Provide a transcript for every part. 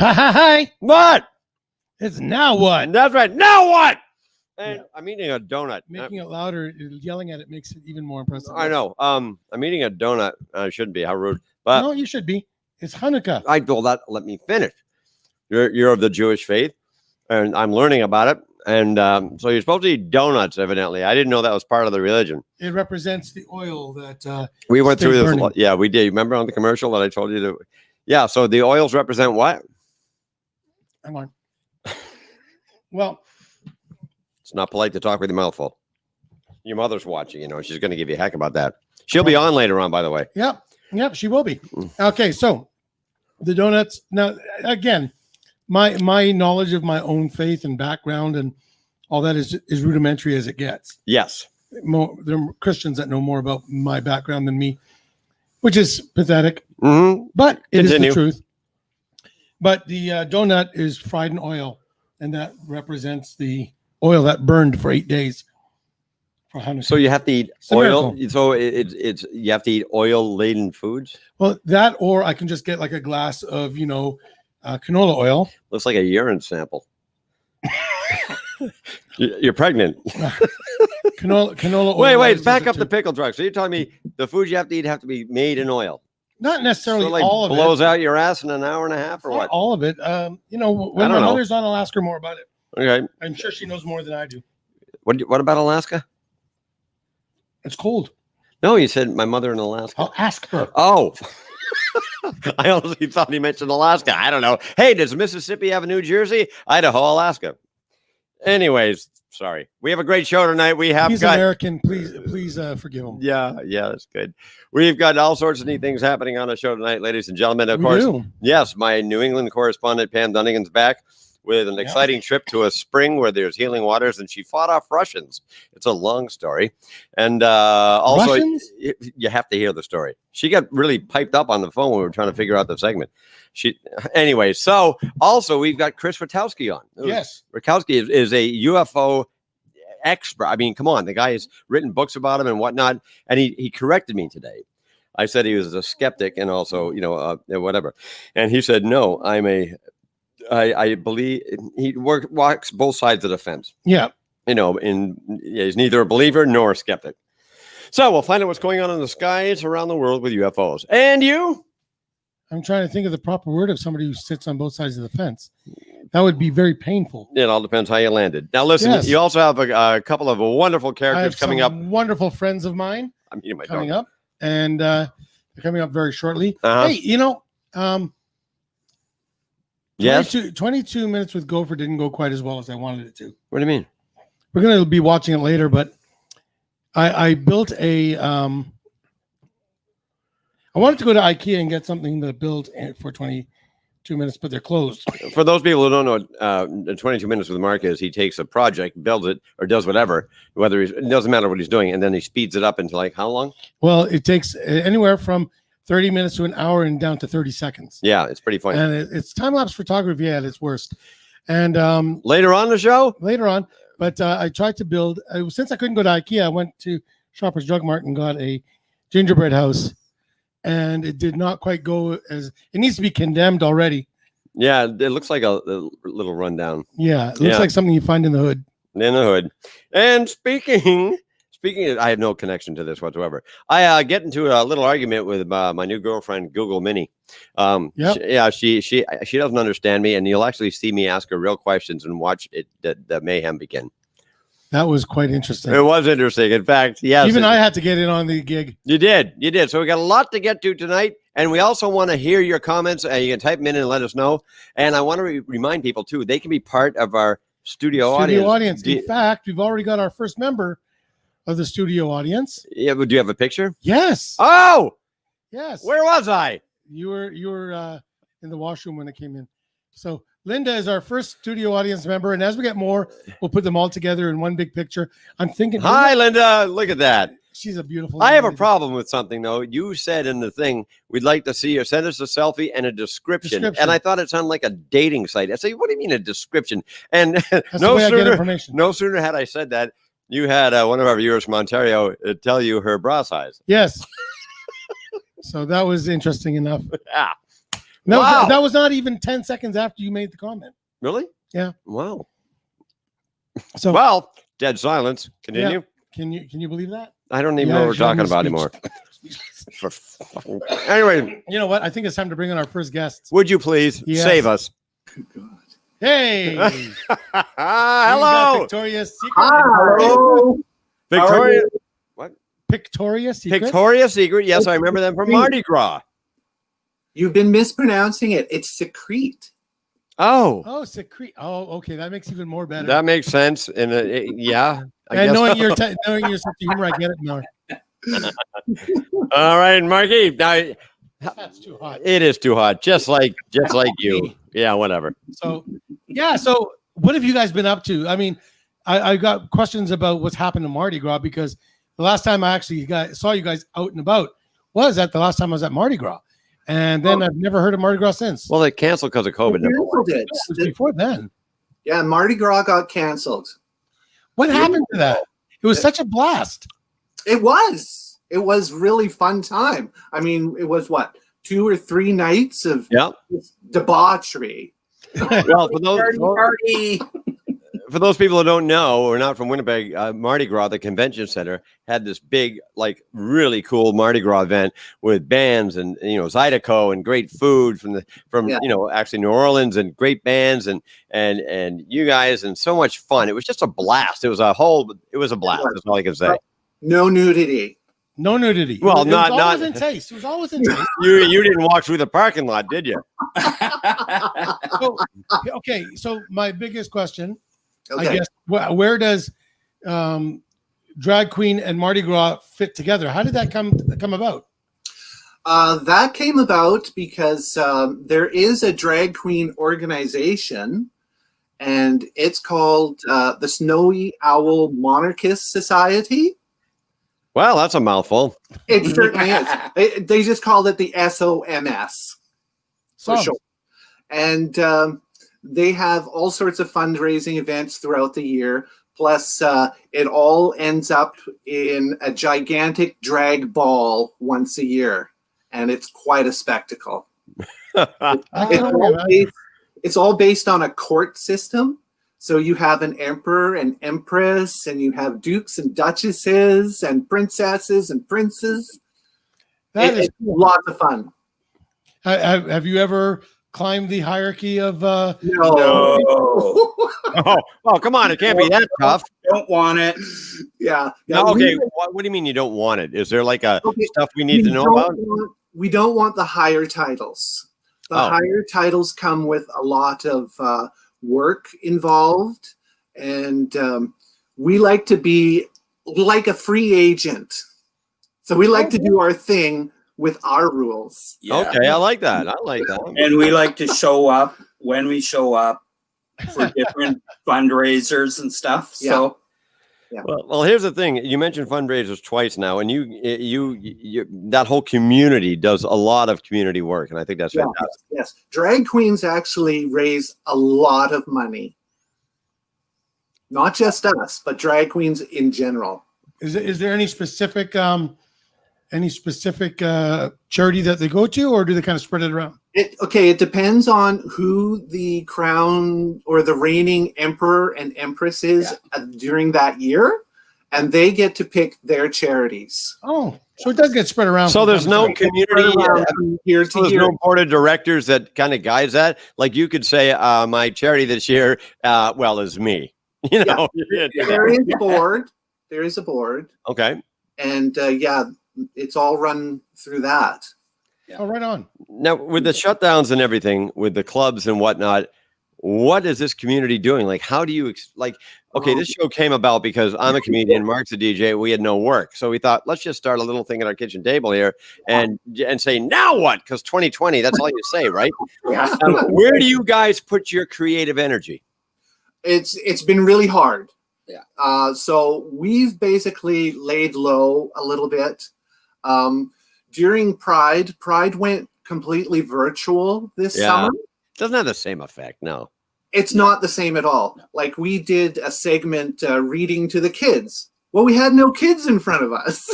Hi. What? It's now what? That's right. Now what? And I'm eating a donut. Making it louder, yelling at it makes it even more impressive. I know. I'm eating a donut. I shouldn't be. How rude. But no, you should be. It's Hanukkah. I told that. Let me finish. You're of the Jewish faith, and I'm learning about it. And so you're supposed to eat donuts, evidently. I didn't know that was part of the religion. It represents the oil that we went through this. Burning. Yeah, we did. Remember on the commercial that I told you to? Yeah. So the oils represent what? Hang on. Well, it's not polite to talk with your mouth full. Your mother's watching. She's going to give you a heck about that. She'll be on later on, by the way. Yep, she will be. Okay, so the donuts. Now, again, my knowledge of my own faith and background and all that is rudimentary as it gets. Yes. There are Christians that know more about my background than me, which is pathetic. Mm-hmm. But it Continue. is the truth. But the donut is fried in oil, and that represents the oil that burned for 8 days. For Hanukkah. So you have to eat It's a oil. miracle. So it's you have to eat oil-laden foods. Well, that or I can just get like a glass of canola oil. Looks like a urine sample. You're pregnant. Canola oil. Wait. Back up the pickle truck. So you're telling me the foods you have to eat have to be made in oil? Not necessarily So like all of it. blows out your ass in an hour and a half, or Not what? all of it. When my mother's on, I'll ask her more about it. Okay. I'm sure she knows more than I do. What about Alaska? It's cold. No, you said my mother in Alaska. I'll ask her. Oh. I honestly thought he mentioned Alaska. I don't know. Hey, does Mississippi have a New Jersey? Idaho, Alaska. Anyways, sorry. We have a great show tonight. He's American. Please forgive him. Yeah, that's good. We've got all sorts of neat things happening on the show tonight, ladies and gentlemen. Of course, yes, my New England correspondent Pam Dunnigan's back with an exciting trip to a spring where there's healing waters, and she fought off Russians. It's a long story. And also, you have to hear the story. She got really piped up on the phone when we were trying to figure out the segment. Anyway, so also we've got Chris Rutkowski on. Yes. Rutkowski is a UFO expert. I mean, come on. The guy has written books about him and whatnot. And he corrected me today. I said he was a skeptic and also, whatever. And he said, no, I believe he walks both sides of the fence. Yeah. He's neither a believer nor a skeptic. So we'll find out what's going on in the skies around the world with UFOs. And you? I'm trying to think of the proper word of somebody who sits on both sides of the fence. That would be very painful. It all depends how you landed. Now, listen, you also have a couple of wonderful characters coming up. Wonderful friends of mine coming up. And they're coming up very shortly. Hey, yes. 22 minutes with Gopher didn't go quite as well as I wanted it to. What do you mean? We're going to be watching it later, but I built I wanted to go to IKEA and get something to build for 22 minutes, but they're closed. For those people who don't know, 22 minutes with Mark is he takes a project, builds it, or does whatever, it doesn't matter what he's doing, and then he speeds it up into like how long? Well, it takes anywhere from 30 minutes to an hour and down to 30 seconds. Yeah, it's pretty funny. And it's time-lapse photography at its worst. And later on the show? Later on. But I tried to build, since I couldn't go to IKEA, I went to Shoppers Drug Mart and got a gingerbread house. And it did not quite go it needs to be condemned already. Yeah, it looks like a little rundown. Yeah, it looks like something you find in the hood. In the hood. And speaking of, I have no connection to this whatsoever. I get into a little argument with my new girlfriend, Google Mini. She doesn't understand me, and you'll actually see me ask her real questions and watch the mayhem begin. That was quite interesting. It was interesting. In fact, yes. Even I had to get in on the gig. You did. So we got a lot to get to tonight. And we also want to hear your comments. You can type them in and let us know. And I want to remind people, too, they can be part of our studio audience. In fact, we've already got our first member of the studio audience. Yeah, but do you have a picture? Yes. Oh! Yes. Where was I? You were in the washroom when it came in. So Linda is our first studio audience member, and as we get more, we'll put them all together in one big picture. I'm thinking. Hi, Linda. Look at that. She's a beautiful. I have a problem with something, though. You said in the thing, we'd like to see you send us a selfie and a description. And I thought it sounded like a dating site. I say, what do you mean a description? And no sooner had I said that, you had one of our viewers from Ontario tell you her bra size. Yes. So that was interesting enough. Yeah. No, Wow. that was not even 10 seconds after you made the comment. Really? Yeah. Wow. So Well, dead silence. Continue. can you believe that? I don't even Yeah, know what we're talking German about speech. anymore. Anyway, You know what? I think it's time to bring in our first guests. would you please Yes. save us? Hey, Hello, Victoria's Secret. Hello. Victoria. Victoria's Secret. Victoria's Secret. Yes, I remember them from Mardi Gras. You've been mispronouncing it. It's secrete. Oh, Oh, Secret. Oh, okay. That makes even more better. that makes sense. And yeah, I and guess knowing so. knowing your sense of humor, I get it now. All right, Marky. Now, That's too hot. it is too hot, just like you. Yeah, whatever. So, yeah. So, what have you guys been up to? I mean, I got questions about what's happened to Mardi Gras because the last time I actually saw you guys out and about was at the last time I was at Mardi Gras, and then I've never heard of Mardi Gras since. Well, they canceled because of COVID. number one. Canceled it. It was before then. Yeah, Mardi Gras got canceled. What happened to that? It was such a blast. It was. It was really fun time. I mean, it was what, 2 or 3 nights of Yeah. debauchery. Well, Party. for those people who don't know or not from Winnipeg, Mardi Gras, the convention center, had this big, like, really cool Mardi Gras event with bands and Zydeco and great food from actually New Orleans and great bands and you guys and so much fun. It was just a blast. It was a blast. That's all I can say. No nudity. No nudity. Well, it was not- always in taste. It was always in taste. You didn't walk through the parking lot, did you? So, okay, so my biggest question, Okay. I guess, where does drag queen and Mardi Gras fit together? How did that come about? That came about because there is a drag queen organization, and it's called the Snowy Owl Monarchist Society. Well, that's a mouthful. It certainly is. They just called it the SOMS for Songs. sure. And they have all sorts of fundraising events throughout the year. Plus, it all ends up in a gigantic drag ball once a year. And it's quite a spectacle. I It's can all, only based, it's all based on a court system. So you have an emperor and empress, and you have dukes and duchesses and princesses and princes. That is It's lots of fun. Have you ever climbed the hierarchy of? No. Oh, come on. It can't be that tough. Don't want it. Yeah. No, okay. What do you mean you don't want it? Is there like Okay, stuff we need to know about? We don't want the higher titles. The Oh. higher titles come with a lot of work involved, and we like to be like a free agent. So we like to do our thing with our rules. Okay, I like that. I like that. And we like to show up when we show up for different fundraisers and stuff. So Well, here's the thing. You mentioned fundraisers twice now, and you that whole community does a lot of community work, and I think that's Yeah. fantastic. Yes, drag queens actually raise a lot of money. Not just us, but drag queens in general. Is there any specific charity that they go to, or do they kind of spread it around? It depends on who the crown or the reigning emperor and empress is during that year, and they get to pick their charities. Oh, so it does get spread around. So there's no from time community. Year So to there's year. no board of directors that kind of guides that. Like you could say, my charity this year, is me. You know. There is a board. There is a board, Okay. and it's all run through that. Oh, right on. Now, with the shutdowns and everything, with the clubs and whatnot, what is this community doing? Like, how do you okay, this show came about because I'm a comedian, Mark's a DJ, we had no work. So we thought, let's just start a little thing at our kitchen table here and say, now what? Because 2020, that's all you say, right? Yeah. Where do you guys put your creative energy? It's been really hard. Yeah. So we've basically laid low a little bit. During Pride went completely virtual this Yeah. summer. Doesn't have the same effect, no. It's not the same at all. Like we did a segment reading to the kids. Well, we had no kids in front of us.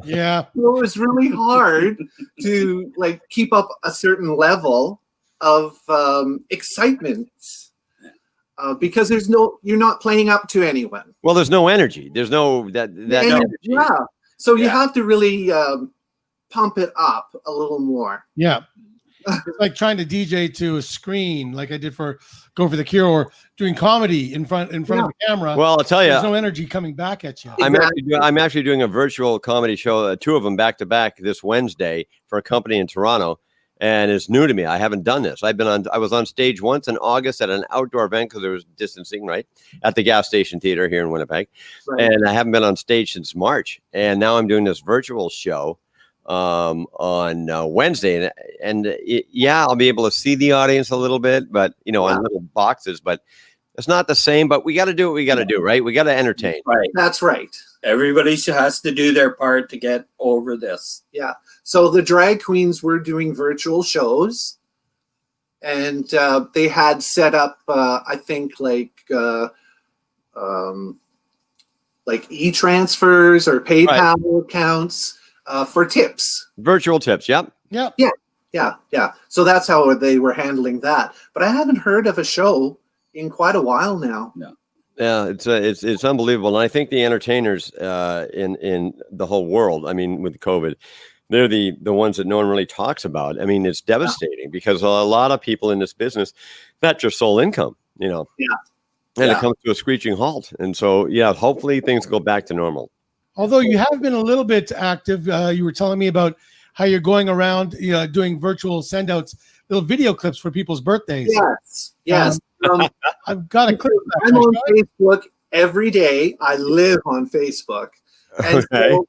Yeah. So it was really hard to like keep up a certain level of excitement because you're not playing up to anyone. Well, there's no energy. There's no that energy. Yeah. So you Yeah. have to really pump it up a little more. Yeah. It's like trying to DJ to a screen like I did for Go for the Cure, or doing comedy in front of the camera. Well, I'll tell There's you, no energy coming back at you. I'm actually doing a virtual comedy show, two of them back to back this Wednesday for a company in Toronto, and it's new to me. I haven't done this. I was on stage once in August at an outdoor event because there was distancing, right, at the gas station theater here in Winnipeg, Right. and I haven't been on stage since March, and now I'm doing this virtual show on Wednesday, and I'll be able to see the audience a little bit, but on little boxes, but it's not the same. But we got to do what we got to do, right? We got to entertain. Right. That's right. Everybody has to do their part to get over this. Yeah. So the drag queens were doing virtual shows, and they had set up, I think, like e-transfers or PayPal accounts for tips. Virtual tips. Yep. Yep. Yeah. So that's how they were handling that. But I haven't heard of a show in quite a while now. Yeah, it's unbelievable, and I think the entertainers in the whole world, I mean, with COVID, they're the ones that no one really talks about. I mean, it's devastating because a lot of people in this business, that's your sole income, Yeah. and it comes to a screeching halt. And so, hopefully things go back to normal. Although you have been a little bit active, you were telling me about how you're going around, doing virtual send-outs, little video clips for people's birthdays. Yes. I've got a clip of that. I'm on Facebook every day. I live on Facebook. And so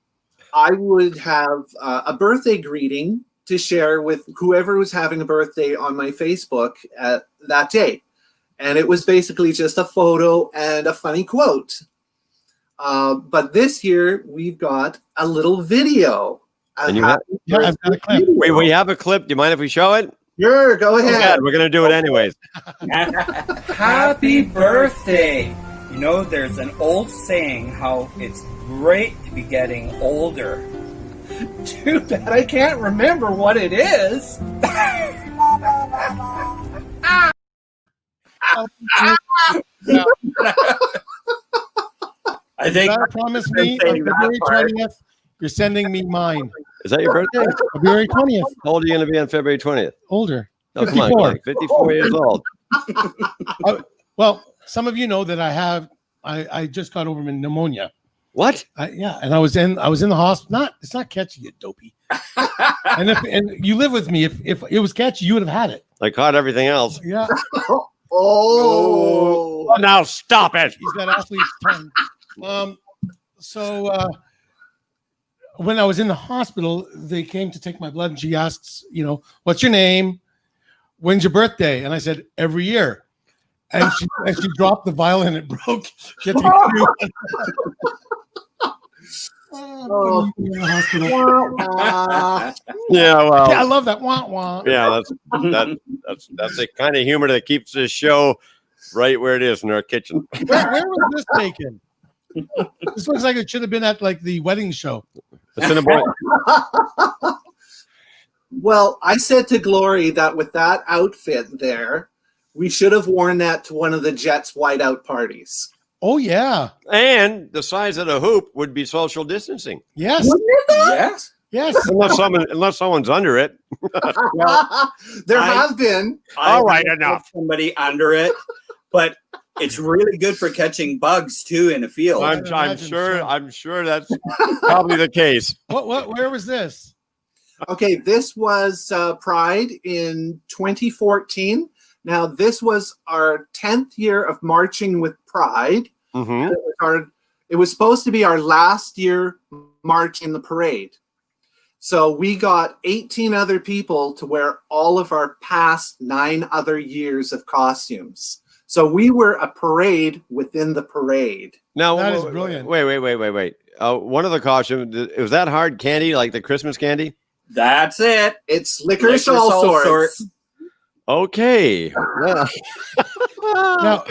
I would have a birthday greeting to share with whoever was having a birthday on my Facebook that day. And it was basically just a photo and a funny quote. But this year we've got a little video. And you have, I've got a clip. we have a clip. Do you mind if we show it? Sure, go ahead. We're going to do it anyways. Happy birthday! There's an old saying how it's great to be getting older. Too bad I can't remember what it is. I think You gotta promise me on February 20th, you're sending me mine. Is that your birthday? February 20th. How old are you going to be on February 20th? Older. Oh, come on, 54. like 54 years old. Well, some of you know that I just got over pneumonia. What? And I was in the hospital. It's not catchy, you dopey. and you live with me. If it was catchy, you would have had it. I caught everything else. Yeah. Oh. Now stop it. He's got athlete's tongue. So when I was in the hospital, they came to take my blood, and she asks, what's your name? When's your birthday? And I said, every year. And she dropped the vial and it broke. She had to get a new one. Yeah, well. Yeah, I love that. Wah, wah. Yeah, that's the kind of humor that keeps this show right where it is in our kitchen. Where was this taken? This looks like it should have been at like the wedding show. Well, I said to Glory that with that outfit there, we should have worn that to one of the Jets whiteout parties. Oh yeah. And the size of the hoop would be social distancing. Yes. Yes. Yes. Unless someone's under it. There have been. All right, I enough. Somebody under it, but it's really good for catching bugs too in a field. I'm sure that's probably the case. Where was this? Okay, this was Pride in 2014. Now, this was our 10th year of marching with Pride. Mm-hmm. It was supposed to be our last year march in the parade. So we got 18 other people to wear all of our past 9 other years of costumes. So we were a parade within the parade. Now, That is brilliant. Wait. One of the costumes, was that hard candy, like the Christmas candy? That's it. It's licorice all sorts. Okay. Yeah. Now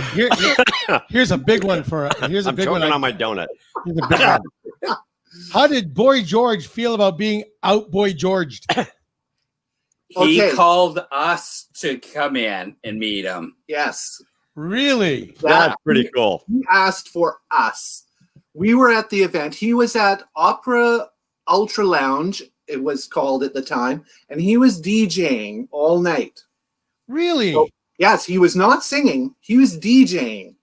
here's a big one for here's a I'm big choking one. on my donut. Here's a big one. How did Boy George feel about being out Boy Georged? He Okay. called us to come in and meet him. Yes. Really? That's pretty cool. He asked for us. We were at the event. He was at Opera Ultra Lounge, it was called at the time, and he was DJing all night. Really? So- Yes, he was not singing. He was DJing.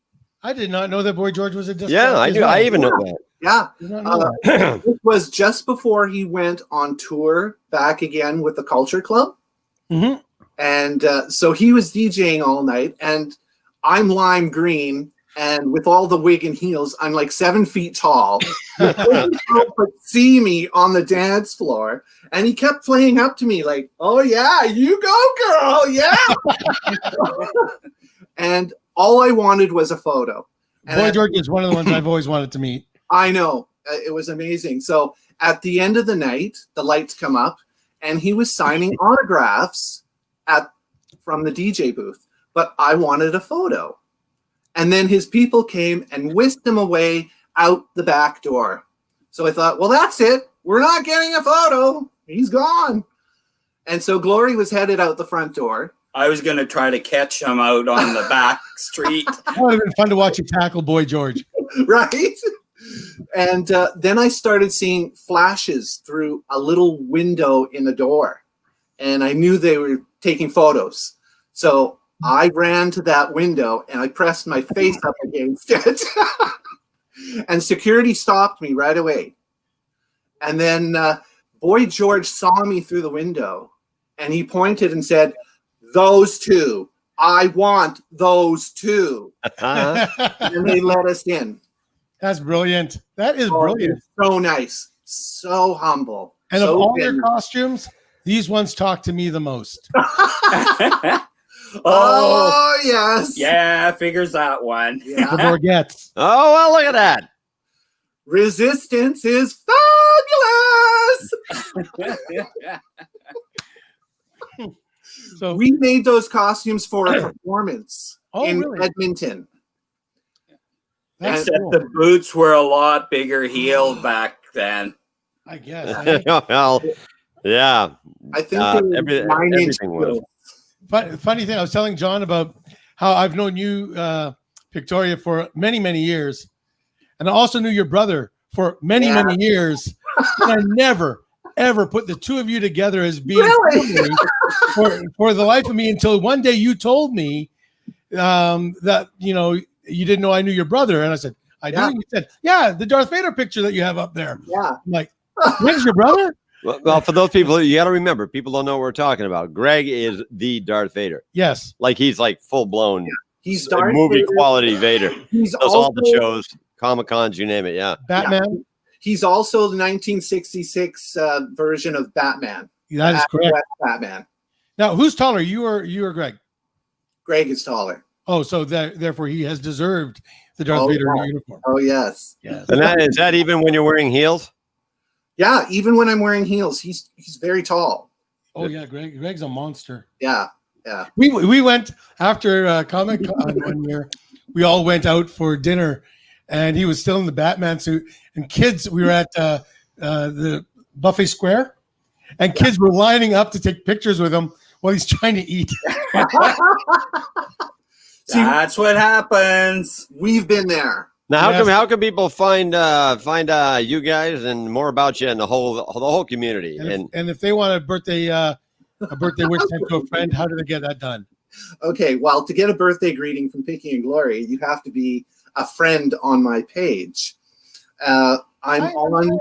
I did not know that Boy George was a disc Yeah, jockey I as do. well. I even know that. Yeah. Did not know that. It was just before he went on tour back again with the Culture Club. Mhm. And so he was DJing all night, and I'm lime green, and with all the wig and heels, I'm like 7 feet tall. He could see me on the dance floor, and he kept playing up to me like, "Oh yeah, you go, girl, yeah." And all I wanted was a photo. And Boy George is one of the ones I've always wanted to meet. I know. It was amazing. So at the end of the night, the lights come up, and he was signing autographs from the DJ booth. But I wanted a photo. And then his people came and whisked him away out the back door. So I thought, well, that's it. We're not getting a photo. He's gone. And so Glory was headed out the front door. I was going to try to catch him out on the back street. That would have been fun to watch you tackle Boy George. Right? And then I started seeing flashes through a little window in the door. And I knew they were taking photos. So I ran to that window and I pressed my face up against it. And security stopped me right away. And then Boy George saw me through the window and he pointed and said, "Those two. I want those two." And they let us in. That's brilliant. That is Oh, brilliant. it's so nice, so humble. And so of all your genuine. costumes, these ones talk to me the most. Oh yes, Yeah, figures that one. The yeah. Borgettes. Oh, well, look at that. Resistance is fabulous. So We made those costumes for a performance in really? Edmonton. That's Except cool. the boots were a lot bigger heeled back then. I guess. Well, yeah. I think they were 9-inch everything was. heels. Funny thing, I was telling John about how I've known you, Victoria, for many, many years. And I also knew your brother for many, Yeah. many years. And I never, ever put the two of you together as being Really? family for the life of me until one day you told me that, you didn't know I knew your brother. And I said, I do. Yeah. And you said, yeah, the Darth Vader picture that you have up there. Yeah. I'm like, where's your brother? Well, for those people, you got to remember, people don't know what we're talking about. Greg is the Darth Vader. Yes. Like he's like full blown He's Darth movie Vader. quality Vader. He's Does all the also, shows, Comic Cons, you name it. Yeah. Batman. he's also the 1966 version of Batman. That is Adam correct. West Batman. Now, who's taller, you or Greg? Greg is taller. Oh, so therefore he has deserved the Darth Oh, Vader yeah. uniform. Oh yes. Yes. And is that even when you're wearing heels? Yeah, even when I'm wearing heels, he's very tall. Oh yeah, Greg's a monster. Yeah. Yeah. We went after Comic Con one year. We all went out for dinner, and he was still in the Batman suit. And kids, we were at the Buffet Square, and kids were lining up to take pictures with him while he's trying to eat. See, That's what happens. we've been there. Now, Yes. how can people find you guys and more about you and the whole community? And if they want a birthday wish sent to a friend, how do they get that done? Okay, well, to get a birthday greeting from Picky and Glory, you have to be a friend on my page. I'm on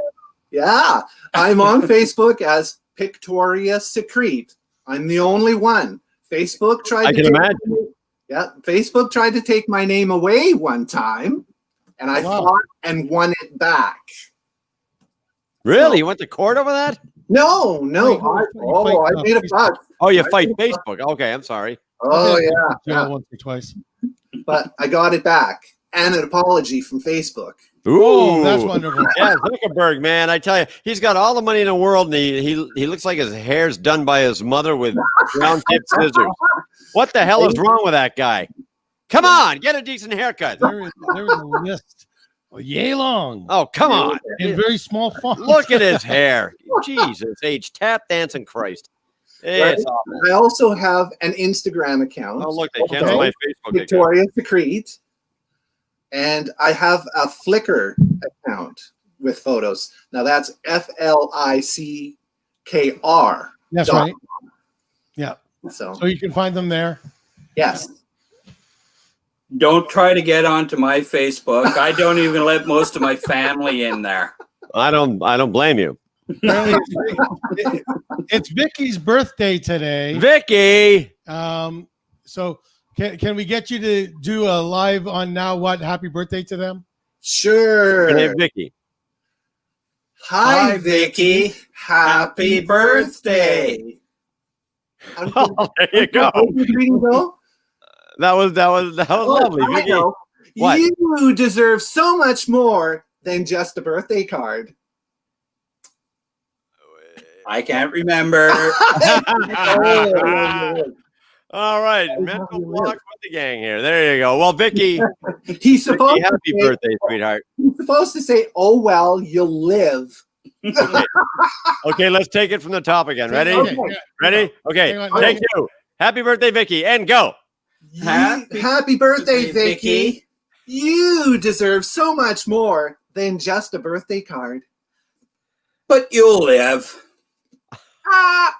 Facebook as Pictoria Secrete. I'm the only one. Facebook tried I to can imagine. Facebook tried to take my name away one time, and I Wow. fought and won it back. Really, you went to court over that? No, Wait, I made a fuss. Oh, you I fight think- Facebook. Okay, I'm sorry. Oh Yeah, yeah, once or twice. but I got it back and an apology from Facebook. Oh, that's wonderful. Yeah, Zuckerberg, man, I tell you, he's got all the money in the world, and he looks like his hair's done by his mother with round tip scissors. What the hell is wrong with that guy? Come on, get a decent haircut. There's a list Yay long. Oh, come on. In very small font. Look at his hair. Jesus H. Tap dancing Christ. It's awful. I also have an Instagram account. Oh, look, they canceled my Facebook account. Victoria Secrete. And I have a Flickr account with photos. Now that's FLICKR. That's right. Yeah. So So you can find them there. yes. Don't try to get onto my Facebook. I don't even let most of my family in there. I don't blame you. It's Vicky's birthday today. Vicky. So can we get you to do a live on Now What? Happy birthday to them. Sure. Hey, Vicky. Hi, Hi, Vicky. Happy birthday. Oh, there you go. That was lovely, I Vicky. know. What? You deserve so much more than just a birthday card. I can't remember. All right, mental block with the gang here. There you go. Well, Vicky, He's supposed Vicky, happy to say, birthday, sweetheart. He's supposed to say, "Oh well, you'll live." Okay, let's take it from the top again. Ready? Okay. Ready? Okay, Hang on. take two. Happy birthday, Vicky, and go. Happy birthday, Vicky. You deserve so much more than just a birthday card. But you'll live. Ah!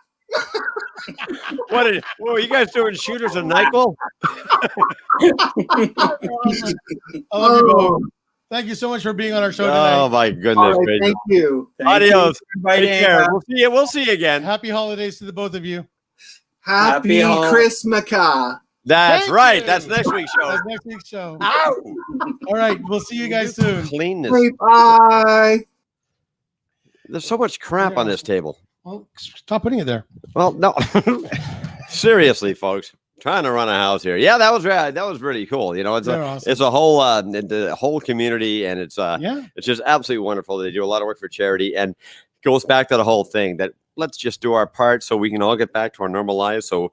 What are you guys doing? Shooters of NyQuil? I love you both. Thank you so much for being on our show Oh tonight. my goodness All right, gracious. thank you. Thank you Adios. for inviting Take care. us. We'll see you. We'll see you again. Happy holidays to the both of you. Happy Happy Christmas. That's Thank right. you. That's next week's show. That's next week's show. All right, we'll see you guys soon. Clean this. Great, bye. There's so much crap on this table. Well, stop putting it there. Well, no. Seriously, folks. Trying to run a house here. Yeah, that was right. That was pretty cool. You know, it's They're a awesome. it's a whole the whole community, and it's Yeah. it's just absolutely wonderful. They do a lot of work for charity, and it goes back to the whole thing that let's just do our part so we can all get back to our normal lives. So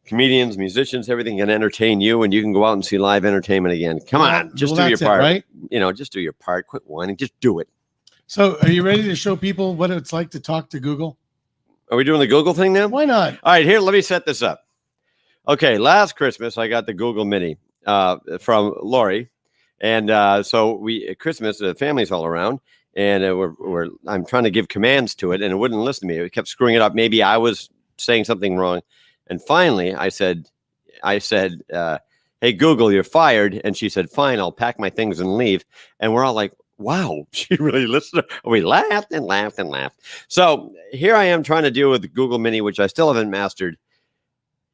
comedians, musicians, everything can entertain you, and you can go out and see live entertainment again. Come on, just do your that's it, part. right? You know, just do your part. Quit whining. Just do it. So, are you ready to show people what it's like to talk to Google? Are we doing the Google thing now? Why not? All right, here, let me set this up. Okay, last Christmas, I got the Google Mini from Lori. And so we, at Christmas, the family's all around. And I'm trying to give commands to it, and it wouldn't listen to me. It kept screwing it up. Maybe I was saying something wrong. And finally, I said, hey, Google, you're fired. And she said, fine, I'll pack my things and leave. And we're all like, wow, she really listened. We laughed and laughed and laughed. So here I am trying to deal with the Google Mini, which I still haven't mastered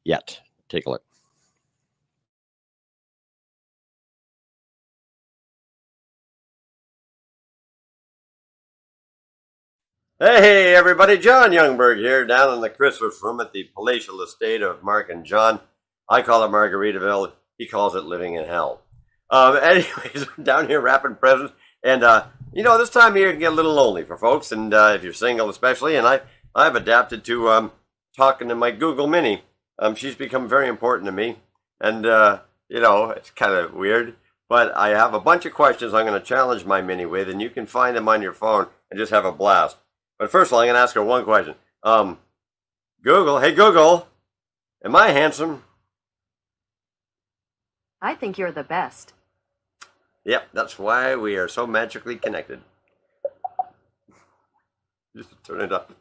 yet. Take a look. Hey, everybody. John Youngberg here, down in the Christmas room at the palatial estate of Mark and John. I call it Margaritaville. He calls it living in hell. Anyways, I'm down here wrapping presents. And, you know, this time of year can get a little lonely for folks. And if you're single especially, and I've adapted to talking to my Google Mini. She's become very important to me. And, you know, it's kind of weird. But I have a bunch of questions I'm going to challenge my Mini with. And you can find them on your phone and just have a blast. But first of all, I'm going to ask her one question. Google, hey, Google, am I handsome? I think you're the best. Yep, that's why we are so magically connected. Just turn it up.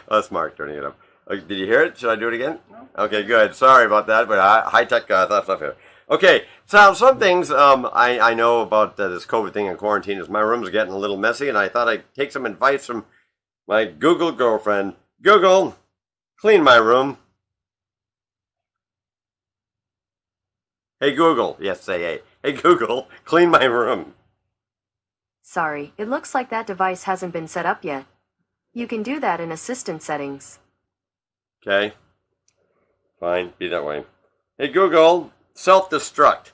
Oh, that's Mark turning it up. Did you hear it? Should I do it again? No. Okay, good. Sorry about that, but high-tech stuff here. Okay, so some things I know about this COVID thing and quarantine is my room's getting a little messy, and I thought I'd take some advice from my Google girlfriend. Google, clean my room. Hey, Google. Yes, say hey. Hey, Google, clean my room. Sorry, it looks like that device hasn't been set up yet. You can do that in Assistant settings. Okay. Fine, be that way. Hey, Google, self-destruct.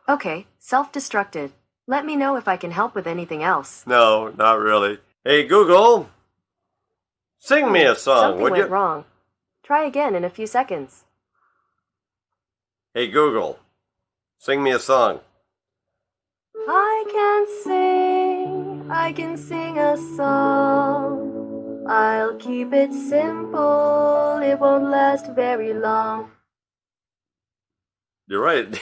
Okay, self-destructed. Let me know if I can help with anything else. No, not really. Hey, Google, sing me a song, Something would went you? wrong. Try again in a few seconds. Hey, Google, Sing me a song. I can sing a song. I'll keep it simple, it won't last very long. You're right.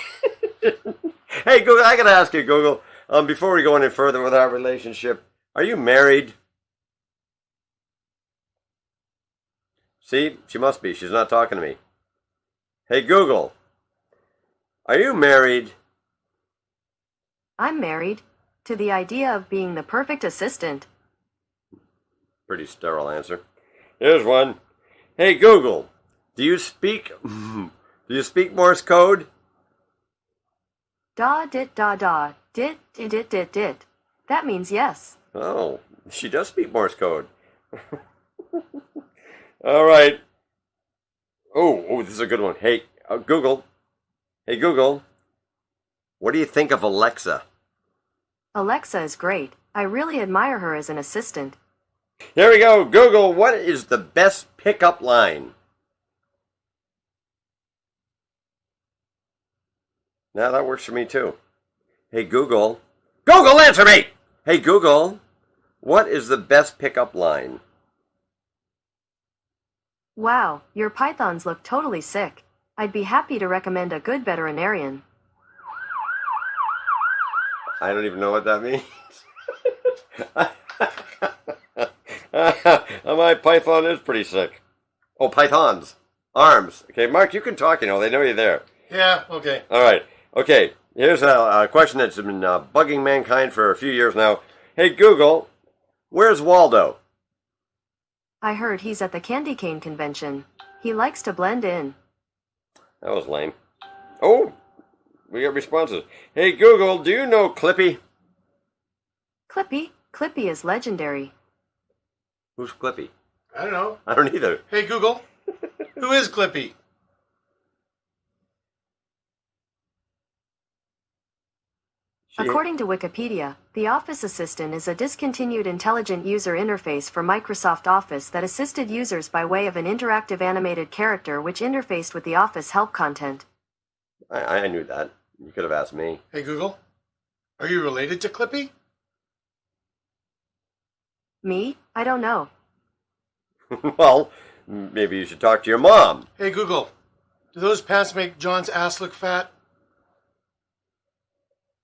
Hey, Google, I gotta ask you, Google, before we go any further with our relationship, are you married? See, she must be. She's not talking to me. Hey, Google, are you married? I'm married to the idea of being the perfect assistant. Pretty sterile answer. Here's one. Hey, Google, do you speak Morse code? Da dit da da dit dit dit dit dit. That means yes. Oh, she does speak Morse code. All right. Oh, this is a good one. Hey, Google. Hey, Google. What do you think of Alexa? Alexa is great. I really admire her as an assistant. Here we go. Google, what is the best pickup line? Now that works for me too. Hey, Google. Google, answer me! Hey, Google, what is the best pickup line? Wow, your pythons look totally sick. I'd be happy to recommend a good veterinarian. I don't even know what that means. My python is pretty sick. Oh, pythons. Arms. Okay, Mark, you can talk, they know you're there. Yeah, okay. All right. Okay, here's a question that's been bugging mankind for a few years now. Hey, Google, where's Waldo? I heard he's at the candy cane convention. He likes to blend in. That was lame. Oh, we got responses. Hey, Google, do you know Clippy? Clippy? Clippy is legendary. Who's Clippy? I don't know. I don't either. Hey, Google, who is Clippy? According to Wikipedia, the Office Assistant is a discontinued intelligent user interface for Microsoft Office that assisted users by way of an interactive animated character which interfaced with the Office help content. I knew that. You could have asked me. Hey, Google, are you related to Clippy? Me? I don't know. Well, maybe you should talk to your mom. Hey, Google, do those pants make John's ass look fat?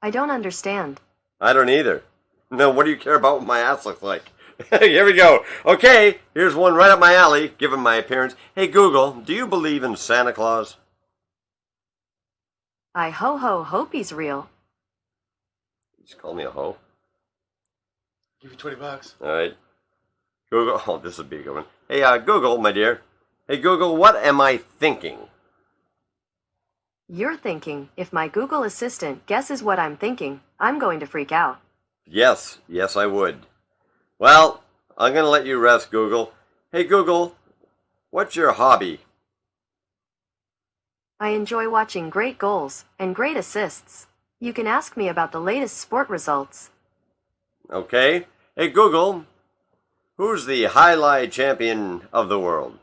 I don't understand. I don't either. No, what do you care about what my ass looks like? Here we go. Okay, here's one right up my alley, given my appearance. Hey, Google, do you believe in Santa Claus? I hope he's real. Just call me a hoe. Give you $20. All right. Google, oh, this would be a good one. Hey, Google, my dear. Hey, Google, what am I thinking? You're thinking, if my Google Assistant guesses what I'm thinking, I'm going to freak out. Yes, I would. Well, I'm going to let you rest, Google. Hey, Google, what's your hobby? I enjoy watching great goals and great assists. You can ask me about the latest sport results. Okay. Hey, Google, who's the highlight champion of the world?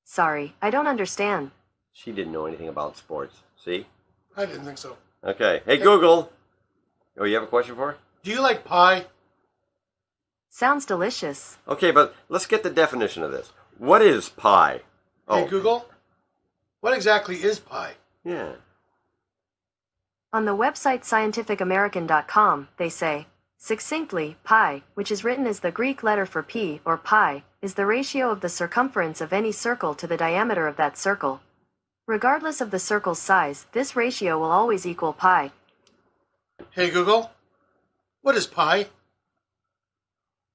Sorry, I don't understand. She didn't know anything about sports. See? I didn't think so. Okay. Hey, Google. Oh, you have a question for her? Do you like pie? Sounds delicious. Okay, but let's get the definition of this. What is pie? Hey, Google, what exactly is pie? Yeah. On the website scientificamerican.com, they say, succinctly, pi, which is written as the Greek letter for p, or pi, is the ratio of the circumference of any circle to the diameter of that circle. Regardless of the circle's size, this ratio will always equal pi. Hey, Google, what is pi?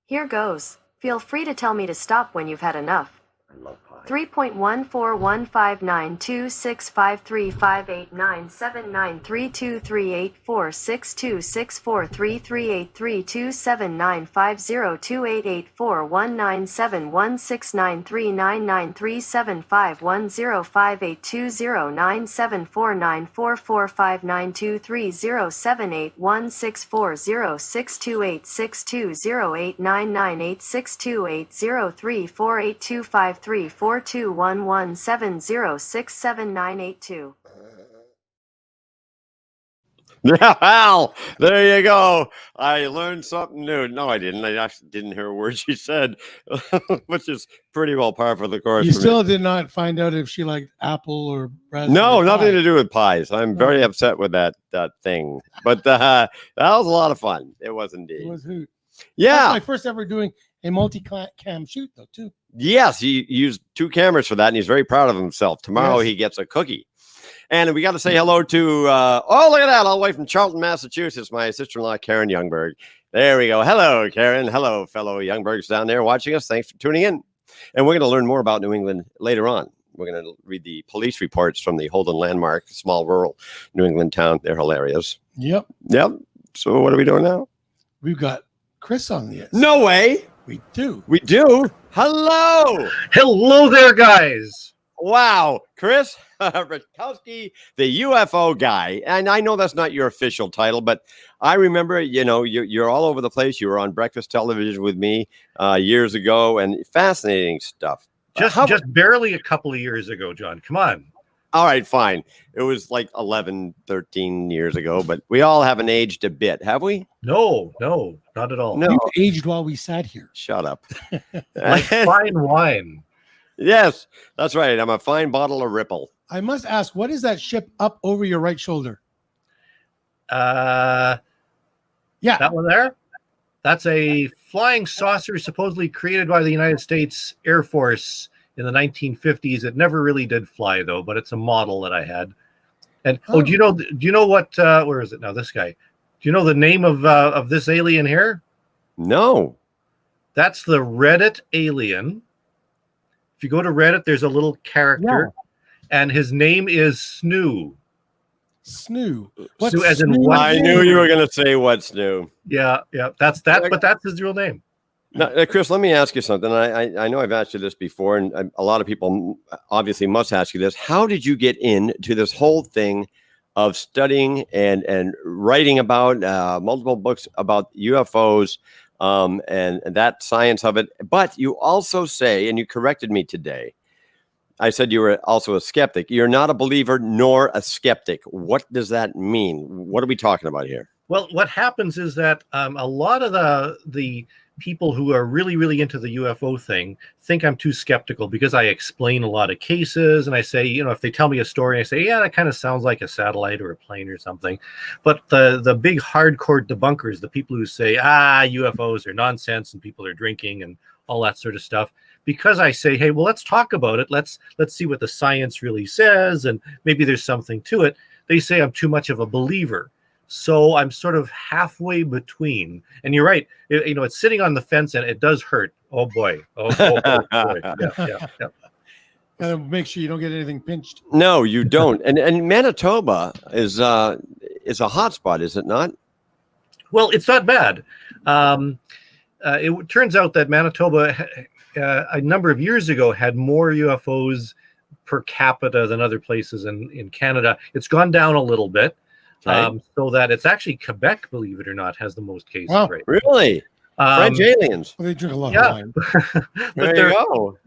Here goes. Feel free to tell me to stop when you've had enough. I love pie. 3.1415926535897899379328384791793238699862803482534211706282. Yeah, well, there you go. I learned something new. No, I didn't. I actually didn't hear a word she said, which is pretty well par for the course. You for me. still did not find out if she liked apple or raspberry. No, nothing pie. to do with pies. I'm very Oh. upset with that thing. But that was a lot of fun. It was indeed. It was hoot. That's Yeah. my first ever doing a multi-cam shoot though too. Yes, he used 2 cameras for that, and he's very proud of himself. Tomorrow Yes. he gets a cookie. And we got to say hello to, oh, look at that, all the way from Charlton, Massachusetts, my sister-in-law, Karen Youngberg. There we go. Hello, Karen. Hello, fellow Youngbergs down there watching us. Thanks for tuning in. And we're going to learn more about New England later on. We're going to read the police reports from the Holden Landmark, small rural New England town. They're hilarious. Yep. Yep. So what are we doing now? We've got Chris on the No way. We do. We do. Hello. Hello there, guys. Wow, Chris Rutkowski, the UFO guy. And I know that's not your official title, but I remember, you're all over the place. You were on breakfast television with me years ago, and fascinating stuff. Just barely a couple of years ago, John. Come on. All right, fine. It was like 11, 13 years ago, but we all haven't aged a bit, have we? No, not at all. No. We've aged while we sat here. Shut up. Like fine wine. Yes, that's right. I'm a fine bottle of Ripple. I must ask, what is that ship up over your right shoulder? Yeah. That one there? That's a flying saucer supposedly created by the United States Air Force in the 1950s. It never really did fly though, but it's a model that I had. And do you know what where is it now? This guy. Do you know the name of this alien here? No. That's the Reddit alien. If you go to Reddit, there's a little character, and his name is Snoo. Snoo. Snoo as in Snoo? what? I knew you were going to say what's new. Yeah, that's that, but that's his real name. Now, Chris, let me ask you something. I know I've asked you this before, and a lot of people obviously must ask you this. How did you get into this whole thing of studying and writing about multiple books about UFOs and that science of it? But you also say, and you corrected me today, I said you were also a skeptic. You're not a believer nor a skeptic. What does that mean? What are we talking about here? Well, what happens is that a lot of the people who are really, really into the UFO thing think I'm too skeptical because I explain a lot of cases and I say, if they tell me a story, I say, yeah, that kind of sounds like a satellite or a plane or something. But the big hardcore debunkers, the people who say, UFOs are nonsense and people are drinking and all that sort of stuff, because I say, hey, well, let's talk about it. Let's see what the science really says, and maybe there's something to it. They say I'm too much of a believer. So I'm sort of halfway between. And you're right. It's sitting on the fence and it does hurt. Oh boy. Oh boy. Yeah. Gotta make sure you don't get anything pinched. No, you don't. And Manitoba is a hotspot, is it not? Well, it's not bad. It turns out that Manitoba, a number of years ago, had more UFOs per capita than other places in Canada. It's gone down a little bit. Okay. So that it's actually Quebec, believe it or not, has the most cases. Wow. Right. Really? French aliens. Well, they drink a lot Yeah. of wine. But There you go.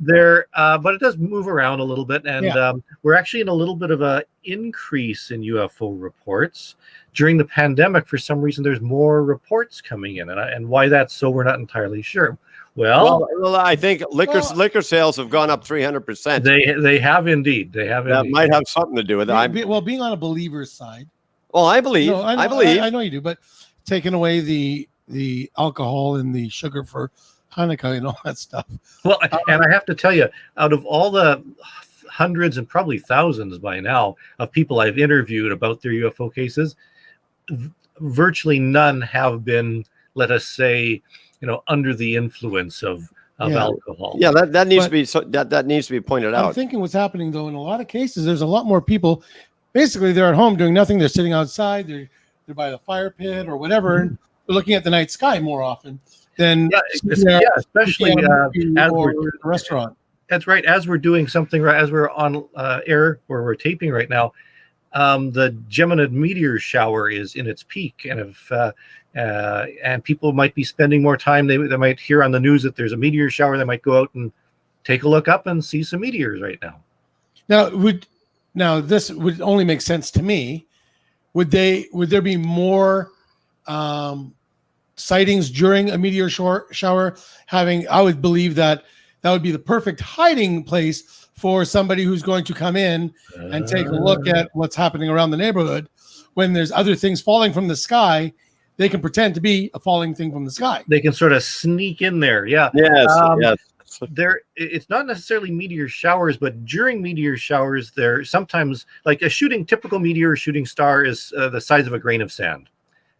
but it does move around a little bit, and we're actually in a little bit of a increase in UFO reports during the pandemic. For some reason, there's more reports coming in, and why that's so, we're not entirely sure. Well, I think liquor sales have gone up 300%. they have indeed. They have. That indeed. might have something to do with it. Being on a believer's side. Well, I believe. No, I believe. I know you do, but taking away the alcohol and the sugar for Hanukkah and all that stuff. Well, and I have to tell you, out of all the hundreds and probably thousands by now of people I've interviewed about their UFO cases, virtually none have been, let us say, under the influence of alcohol. Yeah, that needs to be that needs to be pointed I'm out. thinking what's happening though in a lot of cases, there's a lot more people. Basically, they're at home doing nothing. They're sitting outside. They're by the fire pit or whatever, and they're looking at the night sky more often than especially as we're in a restaurant. That's right. As we're doing something, right, as we're on air where we're taping right now, the Geminid meteor shower is in its peak, and if and people might be spending more time. They might hear on the news that there's a meteor shower. They might go out and take a look up and see some meteors right now. Now this would only make sense to me would there be more sightings during a meteor shower? I would believe that would be the perfect hiding place for somebody who's going to come in and take a look at what's happening around the neighborhood. When there's other things falling from the sky, they can pretend to be a falling thing from the sky. They can sort of sneak in there. Yeah. Yes. Yes. It's not necessarily meteor showers, but during meteor showers, there sometimes, like typical meteor or shooting star is the size of a grain of sand.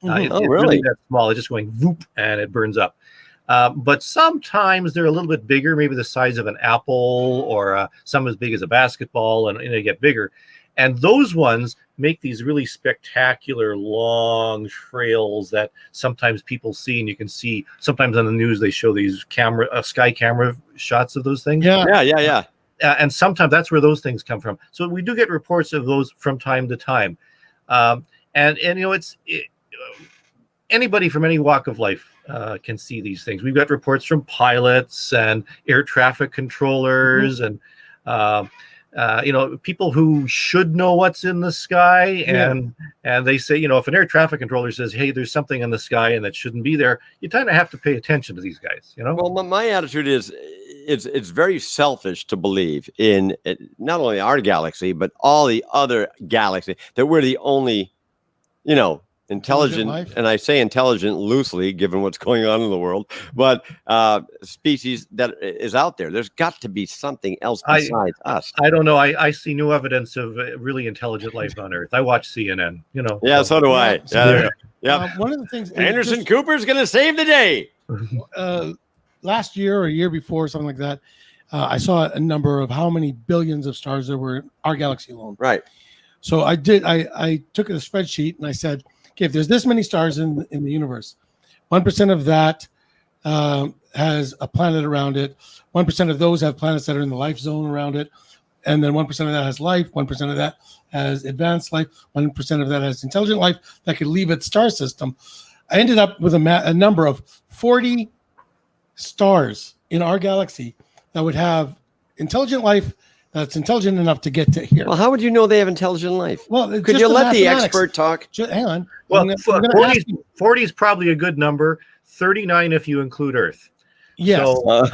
It's really that small. It's just going whoop and it burns up. But sometimes they're a little bit bigger, maybe the size of an apple, or some as big as a basketball, and they get bigger. And those ones make these really spectacular long trails that sometimes people see, and you can see sometimes on the news they show these sky camera shots of those things. Yeah. And sometimes that's where those things come from. So we do get reports of those from time to time. And anybody from any walk of life can see these things. We've got reports from pilots and air traffic controllers and people who should know what's in the sky, and they say, if an air traffic controller says, hey, there's something in the sky and that shouldn't be there, you kind of have to pay attention to these guys. Well, my attitude is it's very selfish to believe in not only our galaxy but all the other galaxies, that we're the only intelligent, and I say intelligent loosely given what's going on in the world, but species that is out there. There's got to be something else besides us. I don't know. I see no evidence of really intelligent life on Earth. I watch CNN, Yeah, so do I. Yeah. One of the things Anderson Cooper's going to save the day. Last year or a year before, something like that, I saw a number of how many billions of stars there were in our galaxy alone. Right. So I took a spreadsheet and I said, okay, if there's this many stars in the universe, 1% of that has a planet around it. 1% of those have planets that are in the life zone around it. And then 1% of that has life. 1% of that has advanced life. 1% of that has intelligent life that could leave its star system. I ended up with a number of 40 stars in our galaxy that would have intelligent life that's intelligent enough to get to here. Well, how would you know they have intelligent life? Well, could you let the expert talk? Hang on. Well, 40 is probably a good number. 39 if you include Earth. Yes. So,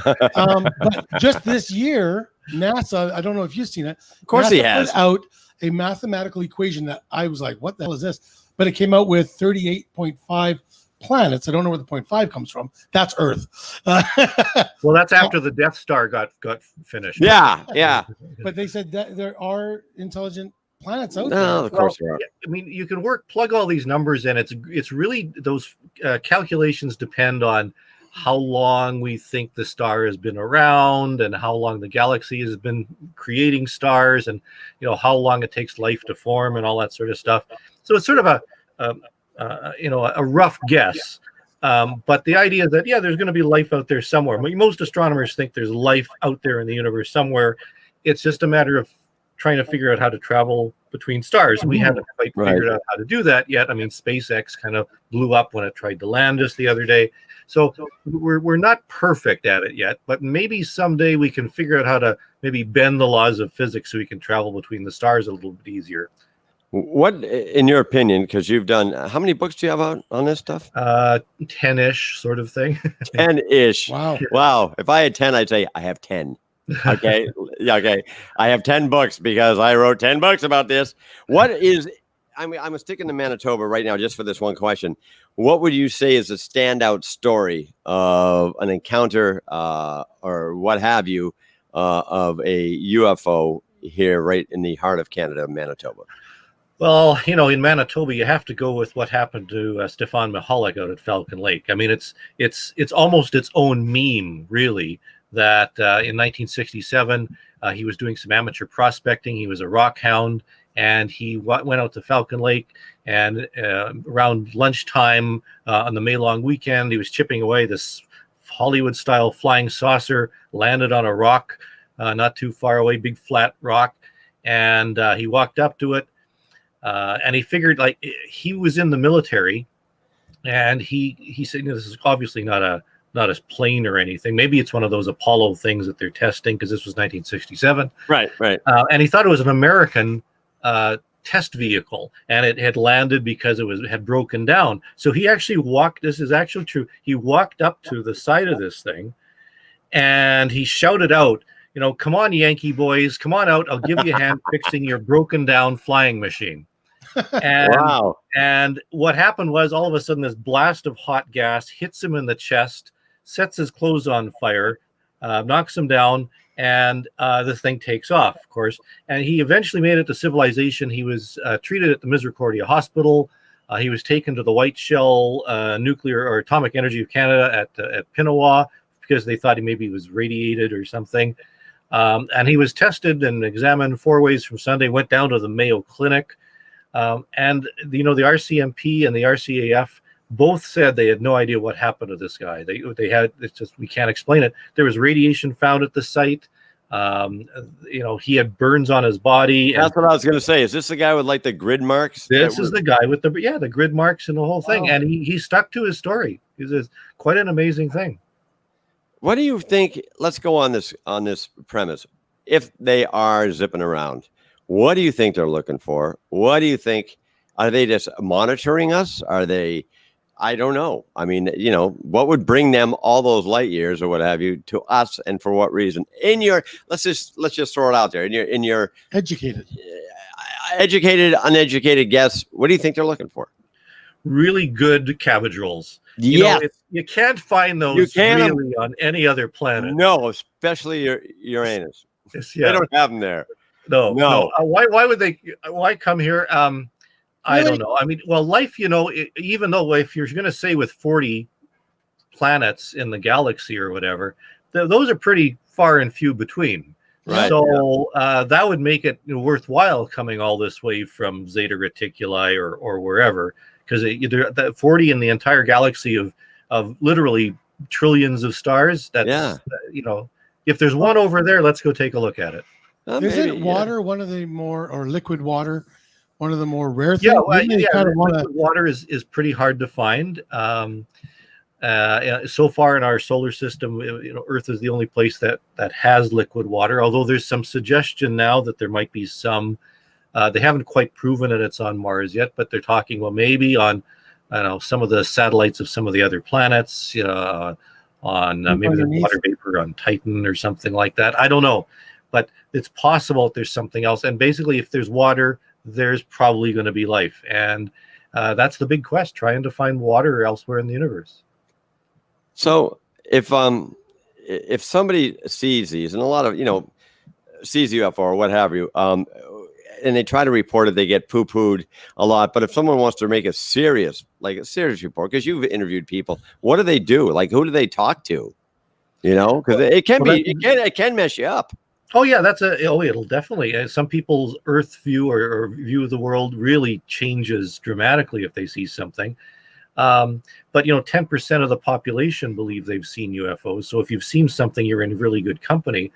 but just this year, NASA, I don't know if you've seen it. Of course NASA he has. put out a mathematical equation that I was like, what the hell is this? But it came out with 38.5 planets. I don't know where the 0.5 comes from. That's Earth. Well, that's after the Death Star got finished. Yeah. But they said that there are intelligent planets out there. No, of course there are. I mean, you can plug all these numbers in. It's really those calculations depend on how long we think the star has been around and how long the galaxy has been creating stars, and how long it takes life to form and all that sort of stuff. So it's sort of a rough guess. But the idea is that, there's going to be life out there somewhere. Most astronomers think there's life out there in the universe somewhere. It's just a matter of trying to figure out how to travel between stars. We haven't quite figured out how to do that yet. I mean, SpaceX kind of blew up when it tried to land us the other day. So we're not perfect at it yet, but maybe someday we can figure out how to maybe bend the laws of physics so we can travel between the stars a little bit easier. What, in your opinion, because you've done, how many books do you have out on this stuff? 10-ish sort of thing. 10-ish. Wow. If I had 10, I'd say I have 10. Okay. Okay. I have 10 books because I wrote 10 books about this. I'm sticking to Manitoba right now just for this one question. What would you say is a standout story of an encounter or what have you of a UFO here right in the heart of Canada, Manitoba? Well, in Manitoba, you have to go with what happened to Stefan Mihalik out at Falcon Lake. I mean, it's almost its own meme, really, that in 1967, he was doing some amateur prospecting. He was a rock hound, and he went out to Falcon Lake, and around lunchtime on the May long weekend, he was chipping away. This Hollywood-style flying saucer landed on a rock not too far away, big flat rock, and he walked up to it. And he figured, like, he was in the military, and he said, this is obviously not a plane or anything. Maybe it's one of those Apollo things that they're testing, because this was 1967. Right. And he thought it was an American test vehicle, and it had landed because had broken down. So he actually walked. This is actually true. He walked up to the side of this thing, and he shouted out, "Come on, Yankee boys, come on out. I'll give you a hand fixing your broken down flying machine." And, Wow. And what happened was, all of a sudden, this blast of hot gas hits him in the chest, sets his clothes on fire, knocks him down, and this thing takes off, of course. And he eventually made it to civilization. He was treated at the Misericordia Hospital. He was taken to the White Shell Nuclear or Atomic Energy of Canada at Pinawa because they thought he maybe was radiated or something. And he was tested and examined 4 ways from Sunday, went down to the Mayo Clinic. And the RCMP and the RCAF both said they had no idea what happened to this guy. They had, it's just, we can't explain it. There was radiation found at the site. He had burns on his body. That's what I was going to say. Is this the guy with like the grid marks? This is the guy with the grid marks and the whole thing. Wow. And he stuck to his story. It's quite an amazing thing. What do you think? Let's go on this premise. If they are zipping around, what do you think they're looking for? What do you think? Are they just monitoring us? Are they? I don't know. I mean, what would bring them all those light years or what have you to us, and for what reason? Let's just throw it out there. In your Educated. Educated, uneducated guess, what do you think they're looking for? Really good cabbage rolls. Yeah. You can't find those really on any other planet. No, especially Uranus. They don't have them there. No. Why would they? Why come here? I Really? don't know. I mean, well, life, even though if you're going to say with 40 planets in the galaxy or whatever, those are pretty far and few between. Right. So that would make it worthwhile coming all this way from Zeta Reticuli or wherever, because that 40 in the entire galaxy of literally trillions of stars. That's if there's one over there, let's go take a look at it. Isn't water one of the more, or liquid water, one of the more rare things? Liquid water is pretty hard to find. So far in our solar system, Earth is the only place that has liquid water. Although there's some suggestion now that there might be some. They haven't quite proven that it's on Mars yet, but they're talking, well, maybe on, some of the satellites of some of the other planets. On maybe there's water vapor on Titan or something like that. I don't know, but it's possible that there's something else. And basically, if there's water, there's probably going to be life, and that's the big quest: trying to find water elsewhere in the universe. So if somebody sees these, and a lot of sees UFO or what have you, and they try to report it, they get poo-pooed a lot. But if someone wants to make a serious report, because you've interviewed people, what do they do? Like, who do they talk to? Because it can mess you up. Oh yeah, it'll definitely. Some people's Earth view or view of the world really changes dramatically if they see something. But 10% of the population believe they've seen UFOs. So if you've seen something, you're in really good company.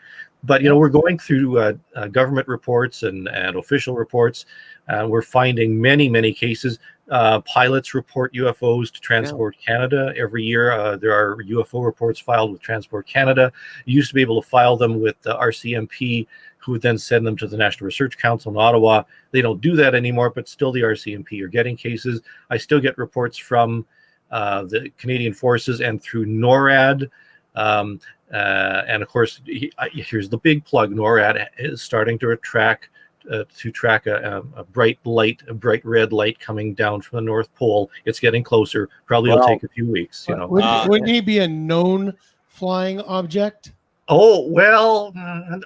But we're going through government reports and official reports. We're finding many cases. Pilots report UFOs to Transport Canada every year. There are UFO reports filed with Transport Canada. You used to be able to file them with the RCMP, who would then send them to the National Research Council in Ottawa. They don't do that anymore, but still the RCMP are getting cases. I still get reports from the Canadian Forces and through NORAD. And of course, here's the big plug. NORAD is starting to track a bright red light coming down from the North Pole. It's getting closer. Probably will take a few weeks. Wouldn't he be a known flying object? Oh, well,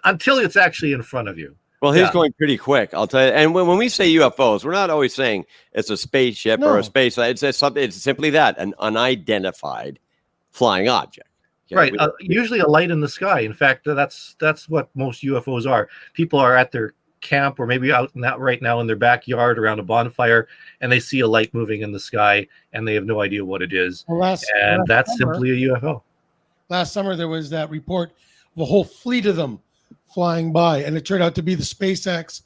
until it's actually in front of you. Well, he's going pretty quick, I'll tell you. And when we say UFOs, we're not always saying it's a spaceship or a space. It's something. It's simply that, an unidentified flying object. Right. Usually a light in the sky. In fact, that's what most UFOs are. People are at their camp or maybe out right now in their backyard around a bonfire, and they see a light moving in the sky, and they have no idea what it is. Well, that's simply a UFO. Last summer, there was that report of a whole fleet of them flying by, and it turned out to be the SpaceX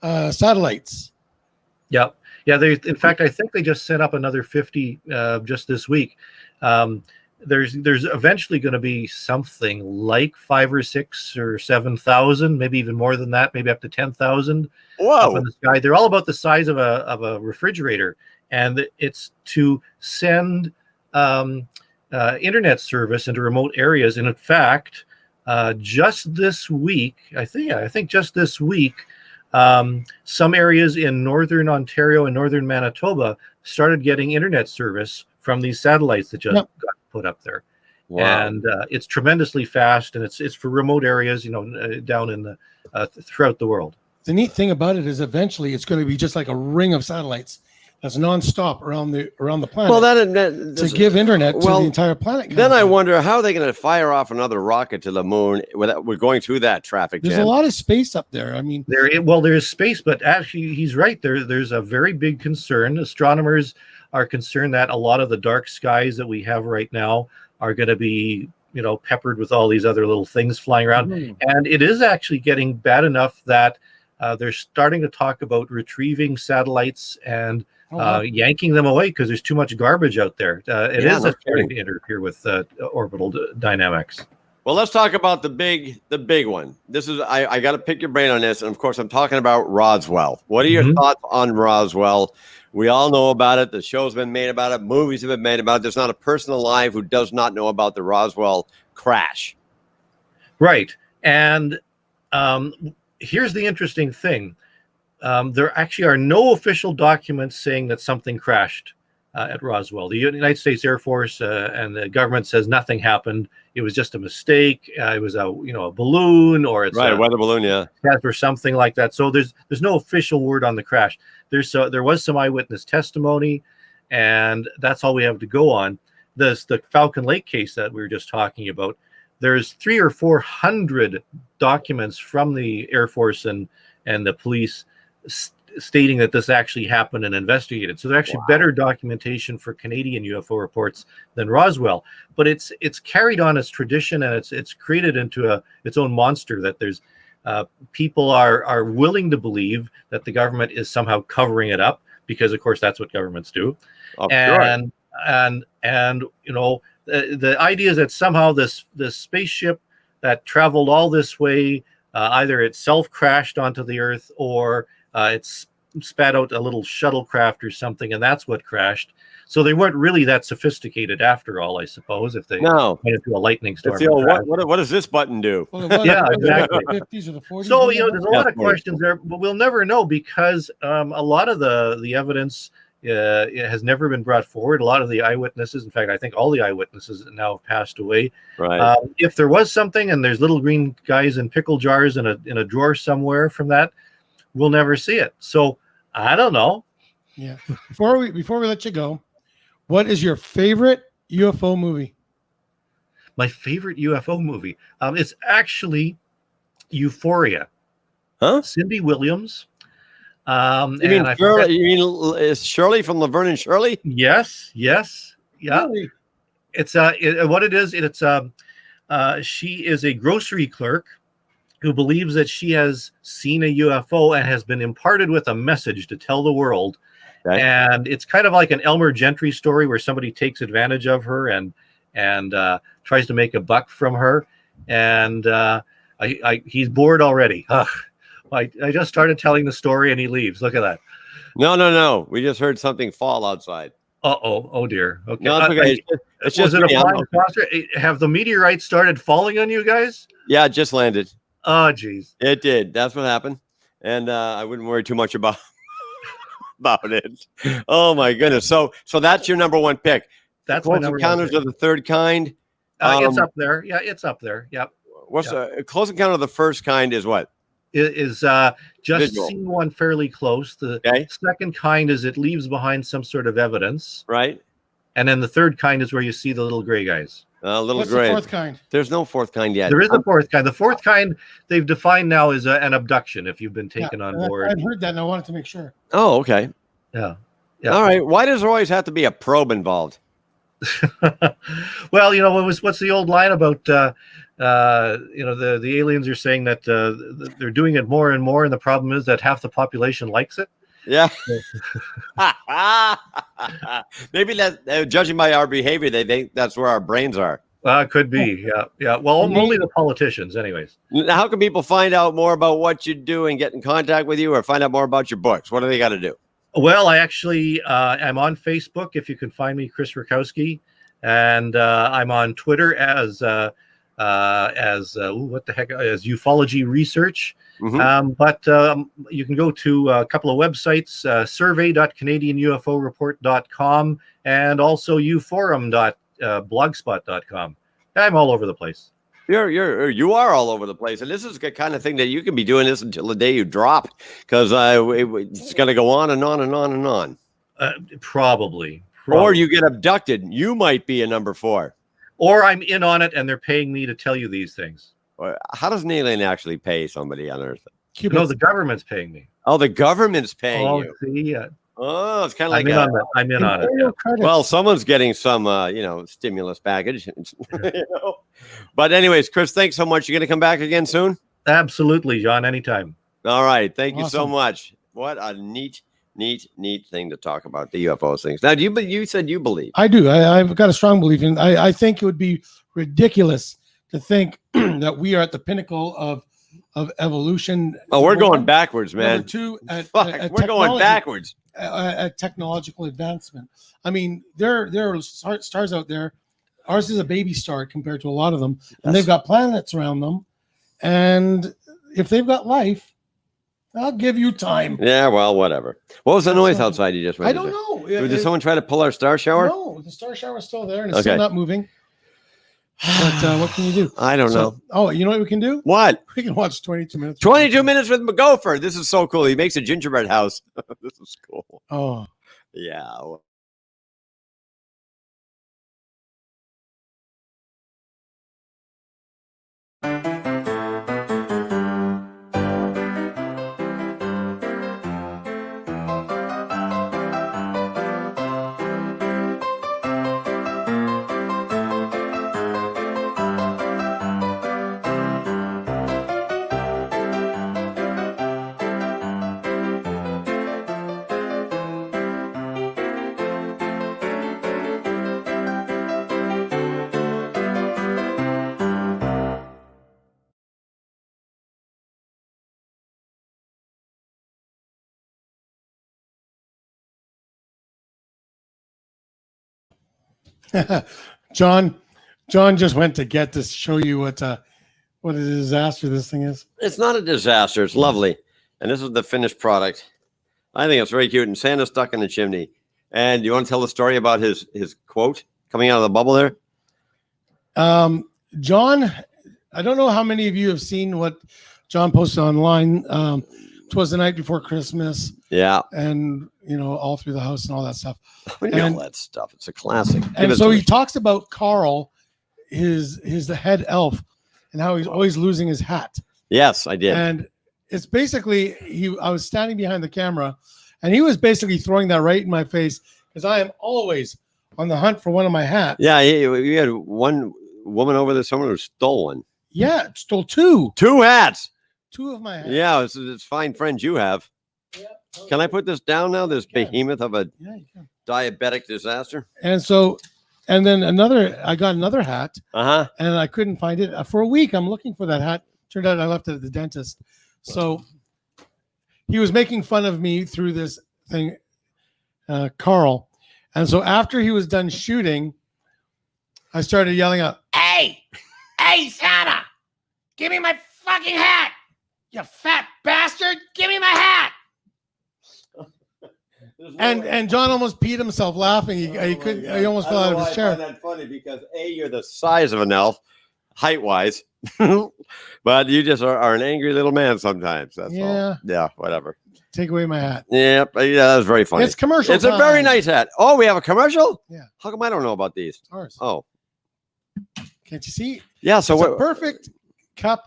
satellites. Yep. Yeah. In fact, I think they just sent up another 50 just this week. there's eventually going to be something like 5 or 6 or 7,000, maybe even more than that, maybe up to 10,000 up Whoa. in the sky. They're all about the size of a refrigerator, and it's to send internet service into remote areas. And in fact, just this week, I think just this week, some areas in northern Ontario and northern Manitoba started getting internet service from these satellites that just got put up there. Wow. And it's tremendously fast, and it's for remote areas, down in the throughout the world. The neat thing about it is eventually it's going to be just like a ring of satellites that's nonstop around the planet. Well, to give internet to the entire planet. Then I wonder how are they going to fire off another rocket to the moon without we're going through that traffic There's jam. a lot of space up there. I mean, there is space, but actually he's right. There's a very big concern. Astronomers are concerned that a lot of the dark skies that we have right now are going to be, peppered with all these other little things flying around. And it is actually getting bad enough that they're starting to talk about retrieving satellites and yanking them away because there's too much garbage out there. It is starting to interfere with orbital dynamics. Well, let's talk about the big one. This is I got to pick your brain on this, and of course, I'm talking about Roswell. What are your thoughts on Roswell? We all know about it. The show's been made about it. Movies have been made about it. There's not a person alive who does not know about the Roswell crash. Right, and here's the interesting thing. There actually are no official documents saying that something crashed at Roswell. The United States Air Force and the government says nothing happened. It was just a mistake. It was a balloon, or it's a weather balloon, or something like that. So there's no official word on the crash. There was some eyewitness testimony, and that's all we have to go on. The Falcon Lake case that we were just talking about. There's 300 or 400 documents from the Air Force and the police stating that this actually happened and investigated. So there's actually better documentation for Canadian UFO reports than Roswell. But it's carried on as tradition, and it's created into its own monster that there's people are willing to believe that the government is somehow covering it up, because of course that's what governments do. The idea is that somehow this spaceship that traveled all this way, either itself crashed onto the Earth, or it's spat out a little shuttlecraft or something, and that's what crashed. So they weren't really that sophisticated after all, I suppose, if they went into a lightning storm. What does this button do? Well, yeah, exactly. The 50s or the 40s. So there's a lot of questions there, but we'll never know, because a lot of the evidence it has never been brought forward. A lot of the eyewitnesses, in fact, I think all the eyewitnesses now have passed away. Right. If there was something, and there's little green guys in pickle jars in a drawer somewhere from that, we'll never see it. So I don't know. Yeah. Before we let you go, what is your favorite UFO movie? My favorite UFO movie. It's actually Euphoria. Huh? Cindy Williams. You mean Shirley? You mean is Shirley from Laverne and Shirley? Yes. Yeah. Really? It's what it is. It's she is a grocery clerk who believes that she has seen a UFO and has been imparted with a message to tell the world. Okay. And it's kind of like an Elmer Gentry story where somebody takes advantage of her and tries to make a buck from her. And he's bored already. I just started telling the story and he leaves. Look at that. No. We just heard something fall outside. Oh dear. Okay. No, it's okay. It's just a flying saucer? Have the meteorites started falling on you guys? Yeah, it just landed. Oh, geez. It did. That's what happened. And I wouldn't worry too much about it. Oh my goodness. So that's your number one pick. That's Close Encounters of the Third Kind. It's up there. Yeah, it's up there. Yep. What's a Close Encounter of the First Kind is what? It is just Visual. seen one fairly close. The second kind is it leaves behind some sort of evidence. Right. And then the third kind is where you see the little gray guys. What's the fourth kind? There's no fourth kind yet. There is a fourth kind. The fourth kind they've defined now as an abduction, if you've been taken on board. I've heard that and I wanted to make sure. Oh, okay. Yeah. All right. Why does there always have to be a probe involved? Well, what's the old line about the aliens are saying that they're doing it more and more, and the problem is that half the population likes it. Yeah. Maybe that judging by our behavior, they think that's where our brains are. Could be. Yeah. Yeah. Well, only the politicians, anyways. Now, how can people find out more about what you do and get in contact with you, or find out more about your books? What do they got to do? Well, I actually I'm on Facebook. If you can find me, Chris Rakowski, and I'm on Twitter as what the heck, as Ufology Research. But you can go to a couple of websites, survey.canadianUFOreport.com and also uforum.blogspot.com. I'm all over the place. You are all over the place, and this is the kind of thing that you can be doing this until the day you drop, because it's going to go on and on and on and on. Probably. Or you get abducted. You might be a number 4. Or I'm in on it, and they're paying me to tell you these things. How does an alien actually pay somebody on Earth? No, the government's paying me. Oh, the government's paying you. See, oh, it's kind of like I'm in on it. Yeah. Well, someone's getting some, stimulus package. But anyways, Chris, thanks so much. You're going to come back again soon? Absolutely, John. Anytime. All right. Thank you so Awesome. much. What a neat thing to talk about, the UFO things. Now, you said you believe. I do. I've got a strong belief in. I think it would be ridiculous to think that we are at the pinnacle of evolution. Oh, we're going backwards, man. Number 2, We're going backwards. At technological advancement. I mean, there are stars out there. Ours is a baby star compared to a lot of them, and they've got planets around them. And if they've got life, I'll give you time. Yeah, well, whatever. What was the noise outside you just I don't know. Did someone try to pull our star shower? No, the star shower is still there and it's still not moving. But what can you do? I don't know. Oh, you know what we can do? What? We can watch 22 minutes. 22 minutes with McGopher. This is so cool. He makes a gingerbread house. This is cool. Oh, Yeah. John just went to get this, show you what a disaster this thing is. It's not a disaster. It's lovely. And this is the finished product. I think it's very cute. And Santa's stuck in the chimney. And you want to tell the story about his quote coming out of the bubble there? John, I don't know how many of you have seen what John posted online. Twas the night before Christmas. Yeah. And, all through the house and all that stuff. We know all that stuff. It's a classic. And so he talks about Carl, the head elf, and how he's always losing his hat. Yes, I did. And it's basically, I was standing behind the camera, and he was basically throwing that right in my face because I am always on the hunt for one of my hats. Yeah, you had one woman over there, someone who stole one. Yeah, stole 2. 2 hats. 2 of my hats. Yeah, it's fine friends you have. Yeah. Can I put this down now? This behemoth of a Yeah, you can. diabetic disaster. And then I got another hat, Uh-huh. and I couldn't find it for a week. I'm looking for that hat. Turned out I left it at the dentist. So he was making fun of me through this thing, Carl. And so after he was done shooting, I started yelling out, "Hey, Santa, give me my fucking hat! You fat bastard, give me my hat!" And John almost peed himself laughing. He couldn't. He almost fell out of his chair. I find that funny because you're the size of an elf, height wise, but you just are an angry little man sometimes. That's all. Yeah, whatever. Take away my hat. Yeah, that was very funny. It's commercial. It's a very nice hat. Oh, we have a commercial? Yeah. How come I don't know about these? It's ours. Oh, Can't you see? yeah. So It's a what? perfect cup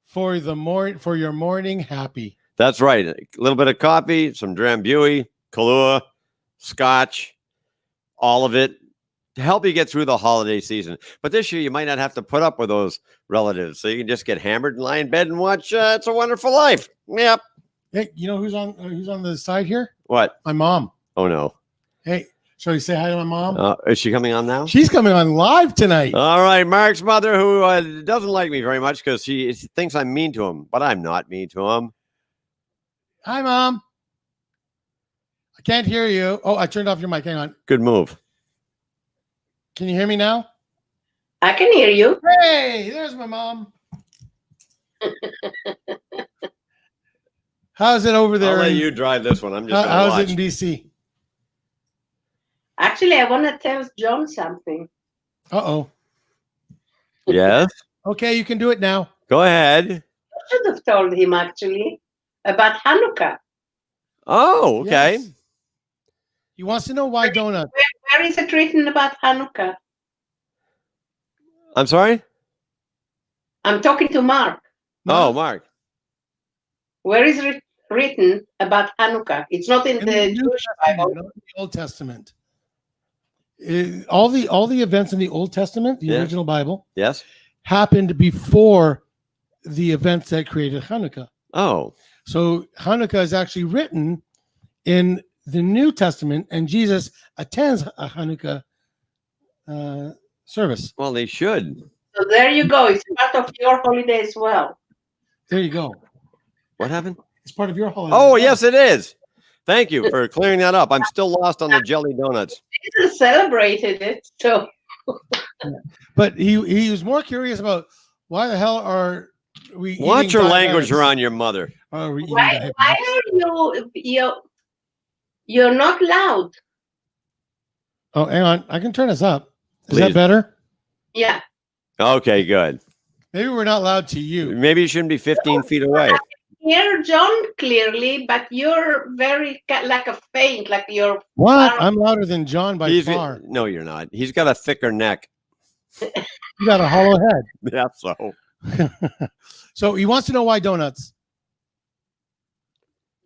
for your morning happy. That's right. A little bit of coffee, some Drambuie, Kahlua, Scotch, all of it to help you get through the holiday season. But this year, you might not have to put up with those relatives, so you can just get hammered and lie in bed and watch It's a Wonderful Life. Yep. Hey, you know who's on the side here? What? My mom. Oh no. Hey, shall we say hi to my mom? Is she coming on now? She's coming on live tonight. All right, Mark's mother, who doesn't like me very much because she thinks I'm mean to him, but I'm not mean to him. Hi, Mom. I can't hear you. Oh, I turned off your mic. Hang on. Good move. Can you hear me now? I can hear you. Hey, there's my mom. How's it over there? I'll let you drive this one. I'm just gonna how's watch. it in BC? Actually, I want to tell John something. Uh-oh. Yes. Okay, you can do it now. Go ahead. I should have told him actually about Hanukkah. Oh, okay. Yes. He wants to know why donuts. Where is it written about Hanukkah? I'm sorry. I'm talking to Mark. Oh, Mark. Where is it written about Hanukkah? It's not in the New Jewish Testament, Bible. not in the Old Testament. All the events in the Old Testament, the Yeah. original Bible, Yes. happened before the events that created Hanukkah. Oh, So Hanukkah is actually written in the New Testament, and Jesus attends a Hanukkah service. well, they should. So there you go. It's part of your holiday as well. There you go. What happened? It's part of your holiday. Oh, as well. yes, it is. Thank you for clearing that up. I'm still lost on the jelly donuts. Jesus celebrated it. So But he was more curious about why the hell are we Watch eating your language diabetics? around your mother. Are we eating why diabetics? are you're not loud? Oh, hang on. I can turn this up. Is Please. that better? Yeah. Okay, good. Maybe we're not loud to you. Maybe you shouldn't be 15 feet away. Hear John clearly, but you're very like a faint, like you're What? I'm louder than John by far. No, you're not. He's got a thicker neck. You got a hollow head. Yeah, so. So he wants to know why donuts.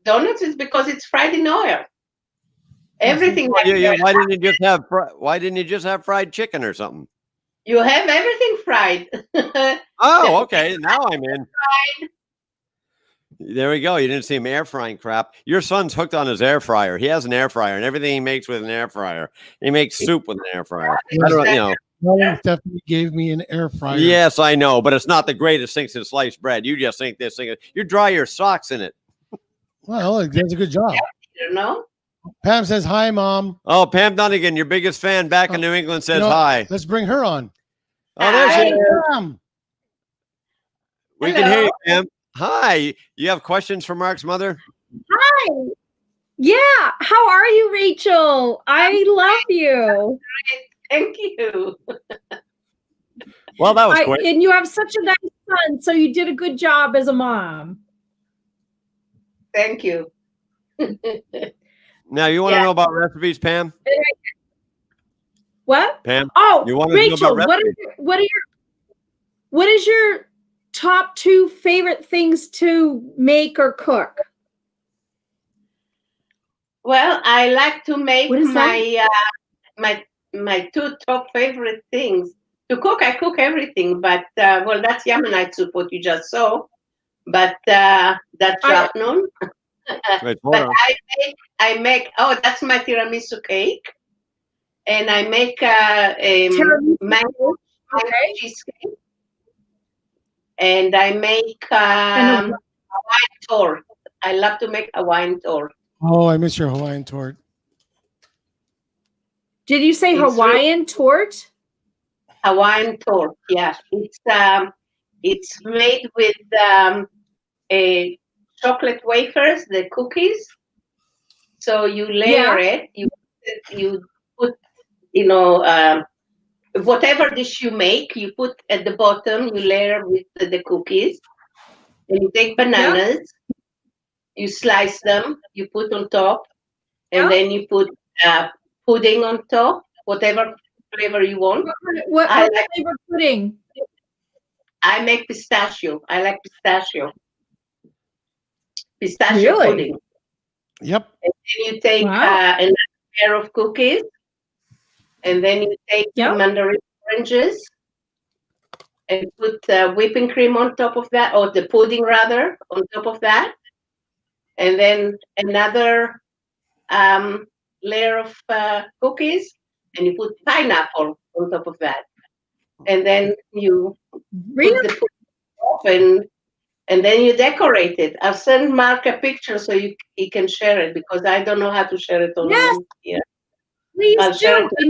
donuts is because it's fried in oil. Everything. Why didn't you just have fried chicken or something? You have everything fried. Oh, okay. Now I'm in. There we go. You didn't see him air frying crap. Your son's hooked on his air fryer. He has an air fryer, and everything he makes with an air fryer. He makes soup with an air fryer. I don't know. Helen definitely gave me an air fryer. Yes, I know, but it's not the greatest thing since sliced bread. You just think this thing. You dry your socks in it. Well, it does a good job. You know. Pam says hi, Mom. Oh, Pam Dunnigan, your biggest fan back in New England, says You know, hi. Let's bring her on. Oh, there she Hi. is. Pam. We can hear you, Hello. Pam. Hi. You have questions for Mark's mother? Hi. Yeah. How are you, Rachel? I love you. Thank you. Well, that was quick. And you have such a nice son, so you did a good job as a mom. Thank you. Now, you want to Yeah. know about recipes, Pam? What? Pam? Oh, You wanted to know Rachel, about what is your top 2 favorite things to make or cook? Well, I like to make What is that? my 2 top favorite things. To cook, I cook everything, but well, that's Yemenite soup, what you just saw. But that's afternoon. Wait, hold But on. I make. Oh, that's my tiramisu cake, and I make a Tiramisu. mango Okay. cheesecake, and I make And Hawaiian torte. I love to make Hawaiian torte. Oh, I miss your Hawaiian torte. Did you say It's Hawaiian torte? Hawaiian torte, yeah. It's made with a chocolate wafers, the cookies. So you layer it. You put, whatever dish you make, you put at the bottom. You layer with the cookies. And you take bananas. You slice them. You put on top, and then you put pudding on top. Whatever flavor you want. What I like- flavor pudding? I make pistachio. I like pistachio. Pistachio Really? pudding. Yep. And then you take Wow. another pair of cookies, and then you take Yep. mandarin oranges and put whipping cream on top of that, or the pudding rather, on top of that. and then another layer of cookies, and you put pineapple on top of that, and then you Really? put the cookies off, and then you decorate it. I'll send Mark a picture so he can share it, because I don't know how to share it on Yes. here. Please I'll share do. it.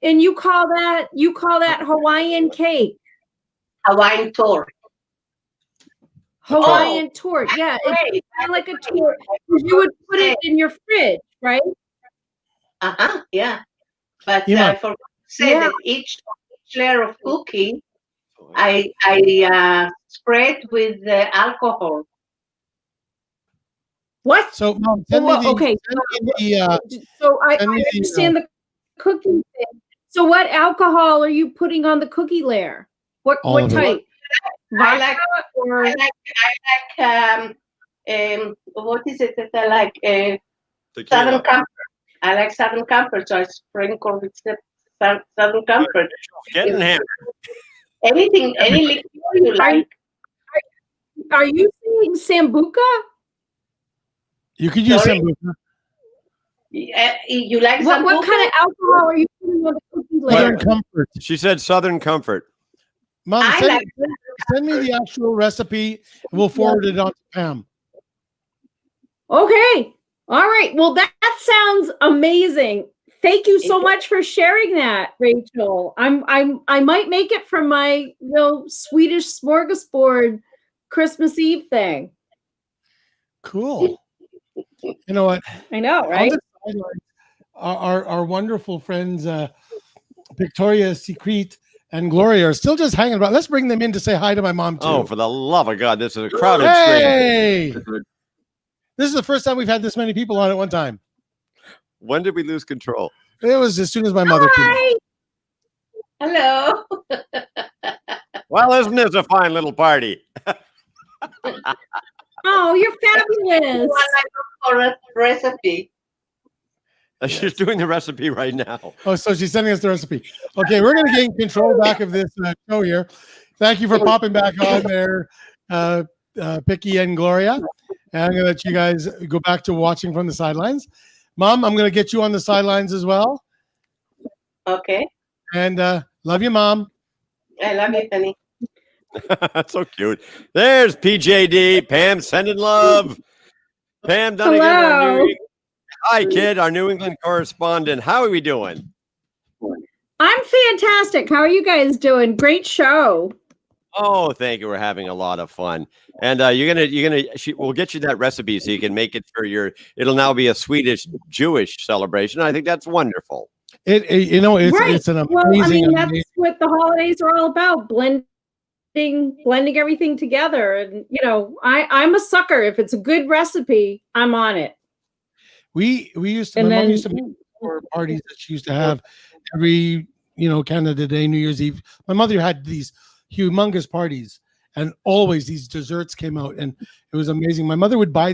And you call that Hawaiian cake. Hawaiian torte. Hawaiian torte. Yeah, it's Great. kind of like a torte. You would put it in your fridge, right? Yeah. But Yeah. I forgot to say Yeah. that each layer of cookie, I spread with alcohol. What? So, Mom, send me Well, the, okay. send me the, So I send me the, understand the cookie thing. So what alcohol are you putting on the cookie layer? All What of it. type? I like Or what is it that I like? Southern Tequila. Comfort. I like Southern Comfort, so I sprinkle with Southern Comfort. Getting hammered. Anything, any liqueur you like. are you saying Sambuca? you could use Sorry? some. You like What Sambuca? kind of alcohol are you putting on the cookie layer? Southern Comfort. She said Southern Comfort. Mom, I send, like send me the actual recipe and we'll forward it on to Pam. Okay. All right. Well, that sounds amazing. Thank you so much for sharing that, Rachel. I might make it for my Swedish smorgasbord Christmas Eve thing. Cool. You know what? I know, On right? the sidelines, our wonderful friends Victoria Secret and Gloria are still just hanging about. Let's bring them in to say hi to my mom too. Oh, for the love of God, this is a crowded screen. Hey! This is the first time we've had this many people on at one time. When did we lose control? It was as soon as my mother came. Hi. Hello. Well, isn't this a fine little party? Oh, you're fabulous. For a recipe. She's doing the recipe right now. Oh, so she's sending us the recipe. Okay, we're going to gain control back of this show here. Thank you for popping back on there, Picky and Gloria. And I'm going to let you guys go back to watching from the sidelines. Mom, I'm going to get you on the sidelines as well. Okay. And love you, Mom. I love you, honey. That's so cute. There's PJD. Pam sending love. Pam Dunnigan. Hello. Hi, kid. Our New England correspondent. How are we doing? I'm fantastic. How are you guys doing? Great show. Oh, thank you. We're having a lot of fun. And we'll get you that recipe so you can make it for it'll now be a Swedish Jewish celebration. I think that's wonderful. It's an amazing. Well, I mean, that's amazing- what the holidays are all about. Blending everything together. And, I'm a sucker. If it's a good recipe, I'm on it. We used to. And My mom then- used to make parties that she used to have every Canada Day, New Year's Eve. My mother had these humongous parties, and always these desserts came out, and it was amazing. My mother would buy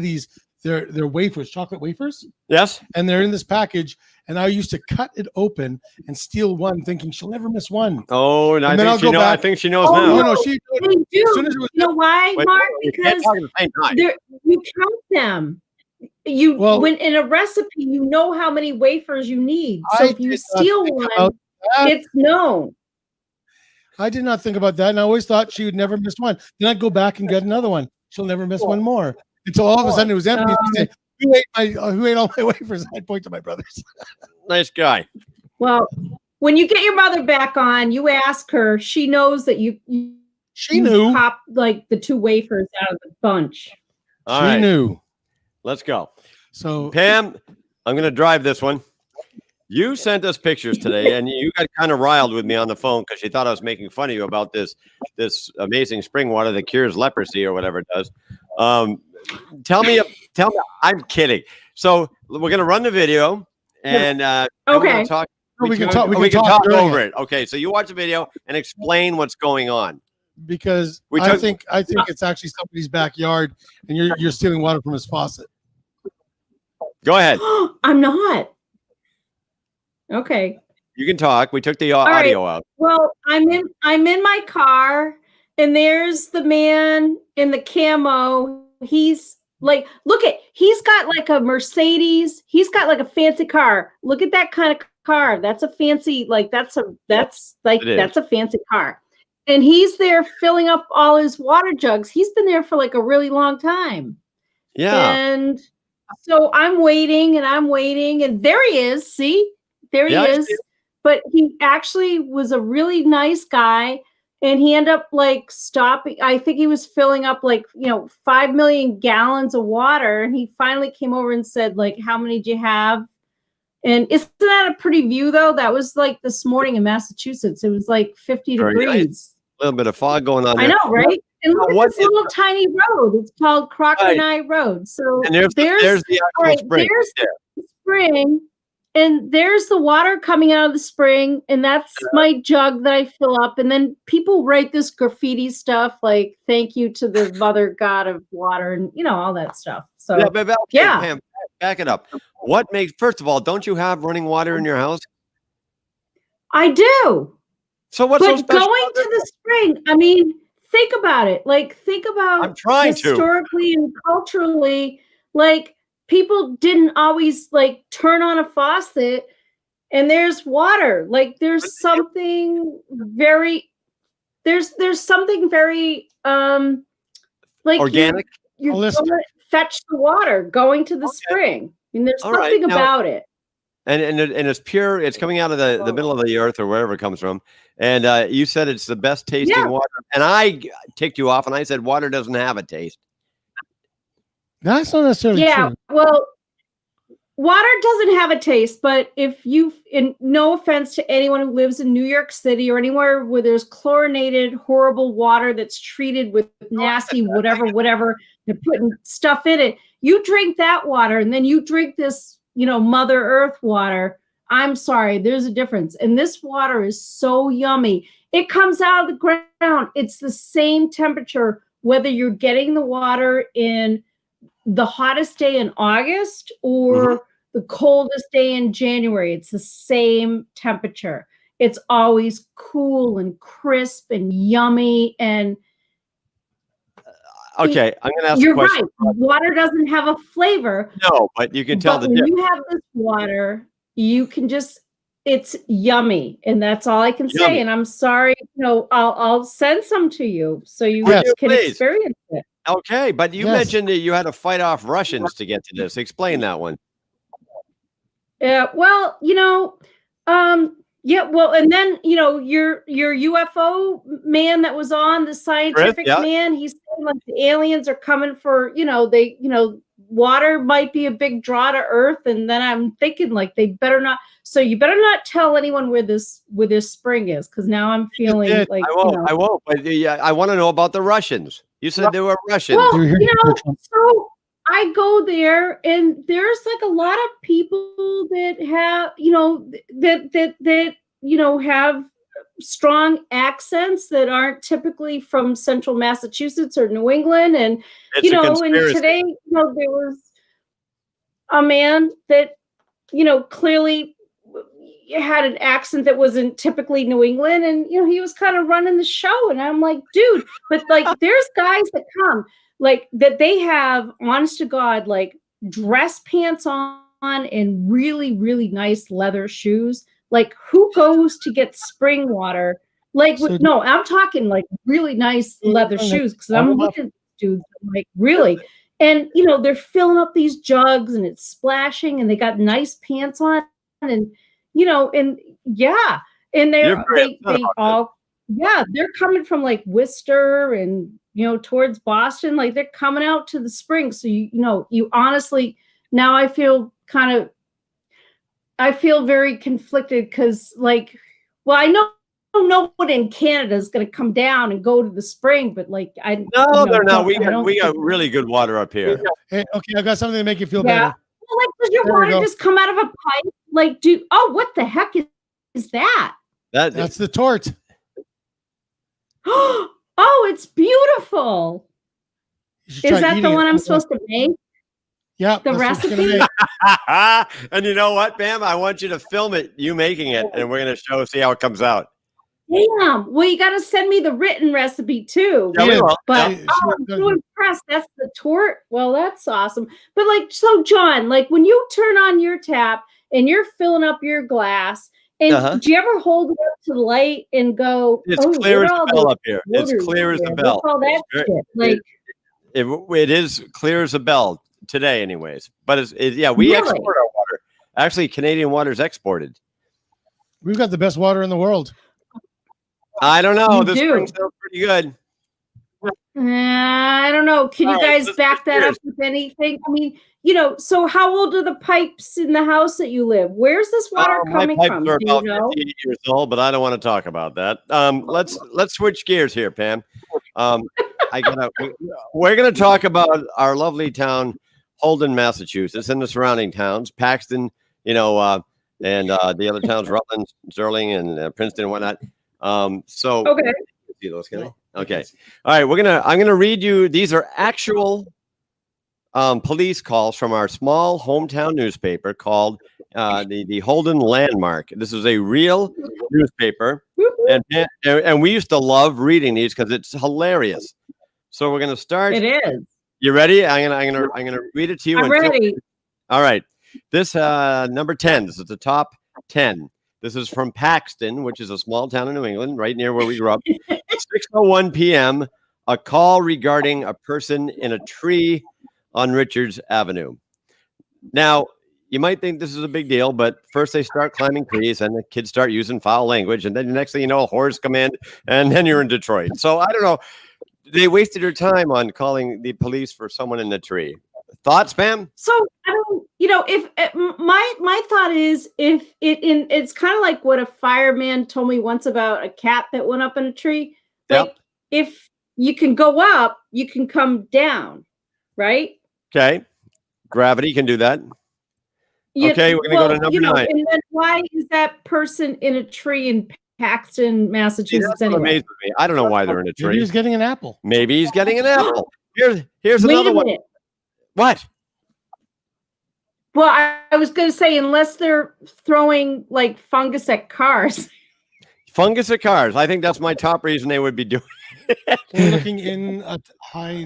their wafers, chocolate wafers, Yes. and they're in this package. And I used to cut it open and steal one, thinking she'll never miss one. Oh, and And then I'll go I back- think she knows Oh, now. No, she. They do. As soon as it was You know why, Wait, Mark? you can't Because talk at the same time. you count them. When in a recipe, you know how many wafers you need. So I if you did not steal think one, about that. it's known. I did not think about that, and I always thought she would never miss one. Then I'd go back and get another one. She'll never miss one more until all of a sudden it was empty. She'd say, who ate all my wafers? I'd point to my brothers. Nice guy. Well, when you get your mother back on, you ask her. She knows that you She knew. pop like the 2 wafers out of the bunch. All She right, knew. let's go. So Pam, I'm going to drive this one. You sent us pictures today, and you got kind of riled with me on the phone because you thought I was making fun of you about this amazing spring water that cures leprosy or whatever it does. Tell me. I'm kidding. So we're going to run the video, and then we're Okay. gonna talk. we can We can talk during over it it. Okay, so you watch the video and explain what's going on. because We I took- think it's actually somebody's backyard, and you're stealing water from his faucet. Go ahead. I'm not. Okay. You can talk. We took the right. audio out. Well, I'm in my car, and there's the man in the camo. he's like, he's got like a Mercedes. He's got like a fancy car. Look at that kind of car. That's a fancy, like that's a fancy car. And he's there filling up all his water jugs. He's been there for like a really long time. Yeah. And so I'm waiting, and there he is. See, there he is. But he actually was a really nice guy, and he ended up like stopping. I think he was filling up like 5 million gallons of water, and he finally came over and said like, "How many do you have?" And isn't that a pretty view though? That was like this morning in Massachusetts. It was like 50 Very degrees. nice. A little bit of fog going on there. I know, right? And look at this little tiny road. It's called Crocodile Road. So and there's the actual spring. There's the spring, and there's the water coming out of the spring, and that's my jug that I fill up. And then people write this graffiti stuff like "Thank you to the mother god of water," and all that stuff. So Pam, back it up. What makes, first of all, don't you have running water in your house? I do. So what's so special? Going to the spring, I mean, think about it. Like, think about I'm trying historically and culturally, like people didn't always like turn on a faucet and there's water. Like there's something very like organic. You're going to fetch the water going to the spring. I mean, there's something about it. And it's pure. It's coming out of the middle of the earth or wherever it comes from. And you said it's the best tasting water. And I ticked you off, and I said water doesn't have a taste. That's not necessarily true. Well, water doesn't have a taste, but if no offense to anyone who lives in New York City or anywhere where there's chlorinated, horrible water that's treated with nasty whatever, they're putting stuff in it. You drink that water, and then you drink this, Mother Earth water. I'm sorry, there's a difference. And this water is so yummy. It comes out of the ground. It's the same temperature, whether you're getting the water in the hottest day in August or the coldest day in January. It's the same temperature. It's always cool and crisp and yummy. And okay, I'm going to ask you're a question. Right. Water doesn't have a flavor. No, but you can tell the difference. difference. When you have this water, you can it's yummy, and that's all I can say. And I'm sorry, I'll send some to you so you can experience it. Okay, but you mentioned that you had to fight off Russians to get to this. Explain that one. Yeah, well, and then your UFO man that was on, the scientific man, he's saying like the aliens are coming for water might be a big draw to Earth, and then I'm thinking like they better not. So you better not tell anyone where this spring is, because now I'm feeling like I won't. But I want to know about the Russians. You said they were Russians. Well, so I go there, and there's like a lot of people that have have strong accents that aren't typically from central Massachusetts or New England. And, and today, there was a man that, clearly had an accent that wasn't typically New England. And, he was kind of running the show. And I'm like, dude, but like, there's guys that come like that. They have, honest to God, like dress pants on and really, really nice leather shoes. Like, who goes to get spring water? Like, no, I'm talking like really nice leather shoes, because I'm looking at dudes like, really? And, they're filling up these jugs and it's splashing, and they got nice pants on, and, and they're coming from like Worcester and, towards Boston, like they're coming out to the spring. So, you honestly, now I feel very conflicted, because like, well, I don't know what in Canada is going to come down and go to the spring, but like, they're not. We got really good water up here. Hey, okay, I got something to make you feel better. Well, like, does your water just come out of a pipe? Like, what the heck is that? That's the tort. Oh, it's beautiful. Is that the one I'm supposed to make? Yeah, the recipe. And you know what, Pam? I want you to film it, you making it, and we're going to see how it comes out. Damn. Well, you got to send me the written recipe too. Yeah, we will. But Yeah. oh, I'm so impressed. That's the tort. Well, that's awesome. But like, so John, like when you turn on your tap and you're filling up your glass, and do you ever hold it up to the light and go, It's "Oh, clear as look at all the bell the up here. It's waters clear as the here. bell. Look at all that It's shit." Like, it is clear as a bell today, anyways. But we Really? export our water. Actually, Canadian water is exported. We've got the best water in the world. I don't know. You This do. spring sounds pretty good. I don't know. Can you All right, guys let's back switch that up gears. with anything? I mean, so how old are the pipes in the house that you live? Where's this water My coming pipes from? are Do you about know? 58 years old, but I don't want to talk about that. Let's switch gears here, Pam. We're gonna talk about our lovely town, Holden, Massachusetts, and the surrounding towns, Paxton, and the other towns, Rutland, Sterling, and Princeton, and whatnot. Okay. See those, can I? Okay. All right. I'm gonna read you. These are actual police calls from our small hometown newspaper called the Holden Landmark. This is a real newspaper, and we used to love reading these because it's hilarious. So we're gonna start. It is. You ready? I'm gonna read it to you. I'm ready. All right. This number 10. This is the top 10. This is from Paxton, which is a small town in New England, right near where we grew up. 6:01 p.m. A call regarding a person in a tree on Richards Avenue. Now, you might think this is a big deal, but first they start climbing trees and the kids start using foul language. And then the next thing you know, a horse come in and then you're in Detroit. So I don't know. They wasted their time on calling the police for someone in the tree. Thoughts, Pam? So I don't, if my thought is if it's kind of like what a fireman told me once about a cat that went up in a tree. Like if you can go up, you can come down, right? Okay. Gravity can do that. Okay, we're gonna go to number 9. And then why is that person in a tree in Paxton, Massachusetts? That's what amazes me. I don't know why they're in a Maybe tree. he's getting an apple. Maybe he's getting an apple. Here's Wait another a one. minute. What? Well, I was going to say, unless they're throwing like fungus at cars. Fungus at cars. I think that's my top reason they would be doing We're looking in a high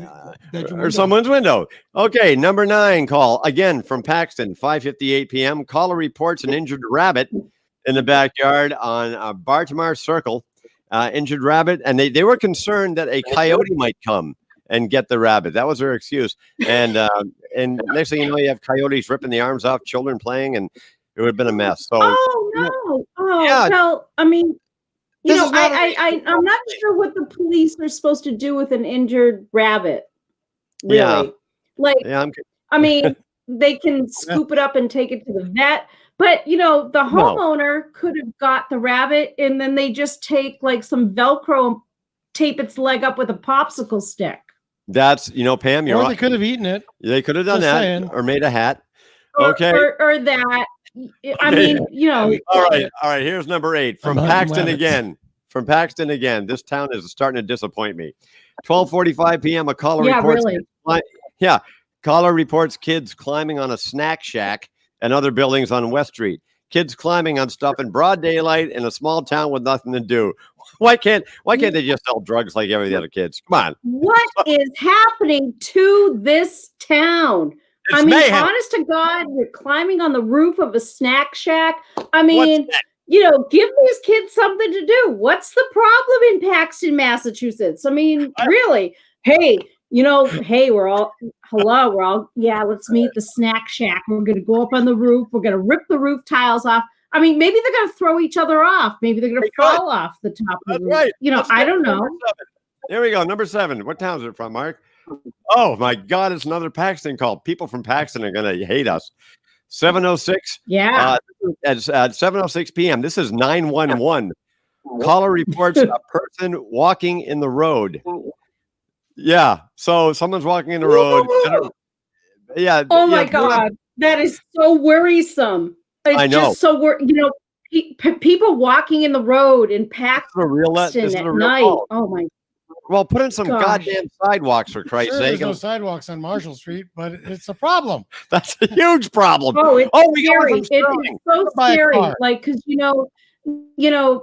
bedroom or window. someone's window. Okay, number 9 call again from Paxton, 5:58 p.m. Caller reports an injured rabbit in the backyard on Bartamar Circle. Injured rabbit, and they were concerned that a coyote might come and get the rabbit. That was their excuse. And next thing you know, you have coyotes ripping the arms off children playing, and it would have been a mess. So Oh no! Oh Yeah. well, I mean, This is not a- I'm not sure what the police are supposed to do with an injured rabbit. Really, Yeah. like yeah, I mean, they can scoop it up and take it to the vet, but the homeowner could have got the rabbit and then they just take like some Velcro and tape its leg up with a popsicle stick. that's Pam. You're Or right. they could have eaten it. They could have done Just that saying. or made a hat. Or, Okay. or that. I mean, All right. Here's number 8 from I'm hunting Paxton rabbits. again. From Paxton again. This town is starting to disappoint me. 12:45 p.m. A caller yeah, reports. really. Caller reports kids climbing on a snack shack and other buildings on West Street. Kids climbing on stuff in broad daylight in a small town with nothing to do. Why can't they just sell drugs like every other kids? Come on. What is happening to this town? It's I mean, mayhem. honest to God, you're climbing on the roof of a snack shack. I What's mean, that? give these kids something to do. What's the problem in Paxton, Massachusetts? I mean, really? Hey, we're all, let's meet at the snack shack. We're going to go up on the roof. We're going to rip the roof tiles off. I mean, maybe they're going to throw each other off. Maybe they're going to fall off the top of That's the roof. right. I don't know. Number 7. There we go. Number 7. What town is it from, Mark? Oh my God, it's another Paxton call. People from Paxton are gonna hate us. 7:06. Yeah. At 7:06 p.m. This is 911. Caller reports a person walking in the road. Yeah. So someone's walking in the road. Yeah. Oh my yeah, God, that is so worrisome. It's I know. just so people walking in the road in Paxton This is a real, this is at a real night. call. Oh my! Well, put in some Gosh. goddamn sidewalks for Christ's Sure, sake. there's no sidewalks on Marshall Street, but it's a problem. That's a huge problem. Oh, it's Oh, we got one scary. from It's Sterling. so Buy a scary. car. Like, because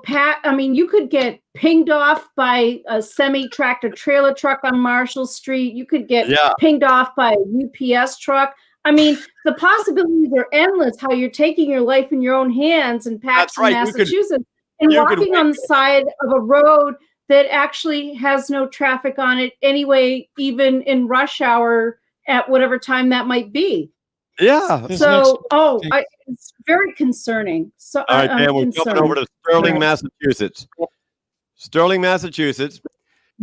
Pat, I mean, you could get pinged off by a semi-tractor trailer truck on Marshall Street. You could get pinged off by a UPS truck. I mean, the possibilities are endless how you're taking your life in your own hands in Paxton, Massachusetts, and walking on the side of a road that actually has no traffic on it anyway, even in rush hour at whatever time that might be. Yeah. So, it's very concerning. So, all right, Dan, we're jumping over to Sterling, Massachusetts. Sterling, Massachusetts,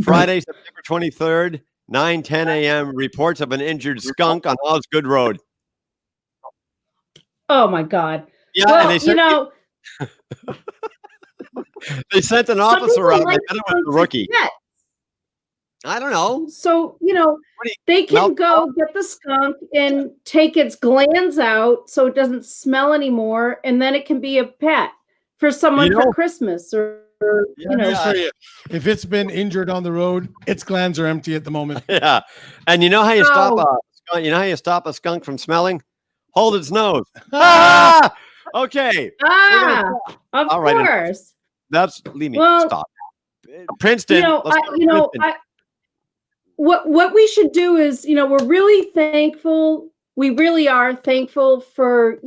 Friday, September 23rd, 9:10 a.m. Reports of an injured skunk on Osgood Road. Oh my God! Yeah, well, and they sent an officer out. Like they met him with the rookie. I don't know. So, they can go get the skunk and take its glands out so it doesn't smell anymore, and then it can be a pet for someone for Christmas or if it's been injured on the road, its glands are empty at the moment. Yeah. And you know how you stop a skunk from smelling? Hold its nose. Okay. Of course. Leave me stop. Princeton. What we should do is, we're really thankful. We really are thankful for,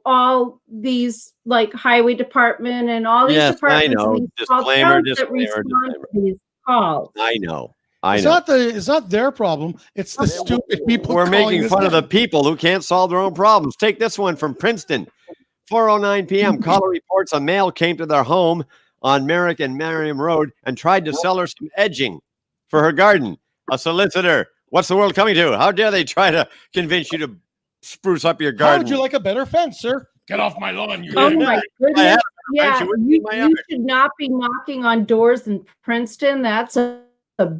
all these like highway department and all these departments and these disclaimer, that respond to these calls. I know. It's not their problem. It's the stupid people. We're making fun of the people who can't solve their own problems. Take this one from Princeton. 4:09 p.m. Caller reports a male came to their home on Merrick and Merriam Road and tried to sell her some edging for her garden. A solicitor. What's the world coming to? How dare they try to convince you to spruce up your garden? How would you like a better fence, sir? Get off my lawn. My goodness. Yeah, you should not be knocking on doors in Princeton. That's a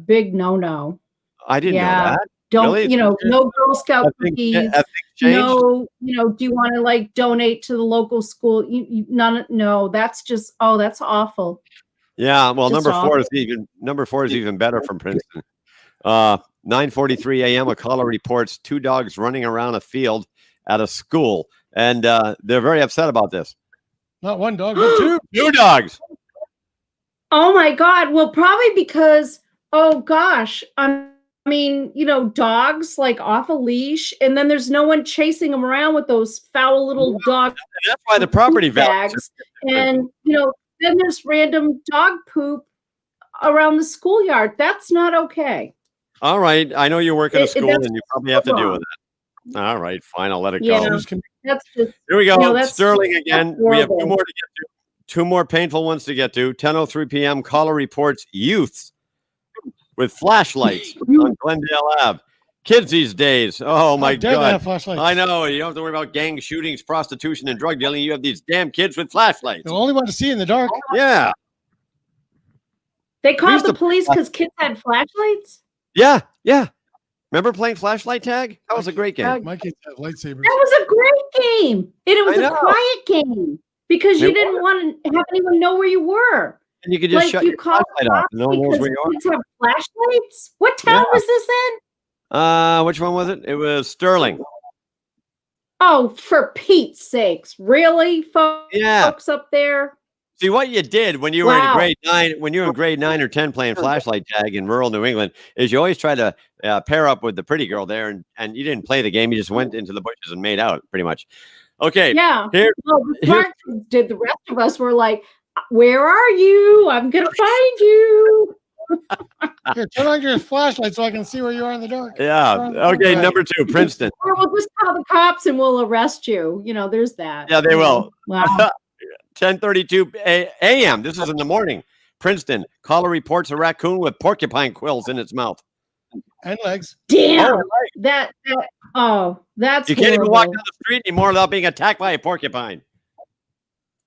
big no-no. I didn't know that. Don't, really? No Girl Scout cookies. No, do you want to like donate to the local school? No, that's just, that's awful. Yeah, well, number four is even better from Princeton. 9:43 a.m. A caller reports 2 dogs running around a field at a school, and they're very upset about this. Not one dog, but two. 2 dogs. Oh my God! Well, probably because dogs like off a leash, and then there's no one chasing them around with those foul little dog. And that's why the property bags. And then there's random dog poop around the schoolyard. That's not okay. All right. I know you work at a school and you probably have to deal with that. All right. Fine. I'll let it go. That's just, here we go. Sterling again. We have 2 more to get to. 2 more painful ones to get to. 10:03 p.m. Caller reports youths with flashlights on Glendale Ave. Kids these days. Oh, my God. I know. You don't have to worry about gang shootings, prostitution, and drug dealing. You have these damn kids with flashlights. The only one to see in the dark. Yeah. They called the police because kids had flashlights? Yeah. Remember playing flashlight tag? That was a great game. My kids have lightsabers. That was a great game. And it was a quiet game because you didn't want to have anyone know where you were. And you could just shut your flashlight off. No one knows where you are. Kids have flashlights? What town was this in? Which one was it? It was Sterling. Oh, for Pete's sakes. Really, folks up there? See what you did when you were in grade 9, when you were in grade 9 or 10 playing flashlight tag in rural New England, is you always try to pair up with the pretty girl there, and you didn't play the game. You just went into the bushes and made out, pretty much. Okay. Yeah. The rest of us were like, "Where are you? I'm gonna find you." Here, turn on your flashlight so I can see where you are in the dark. Yeah. Okay. Number 2, Princeton. Or we'll just call the cops and we'll arrest you. There's that. Yeah, they will. Wow. 10:32 a.m. This is in the morning. Princeton. Caller reports a raccoon with porcupine quills in its mouth. And legs. Damn. That's you can't even walk down the street anymore without being attacked by a porcupine.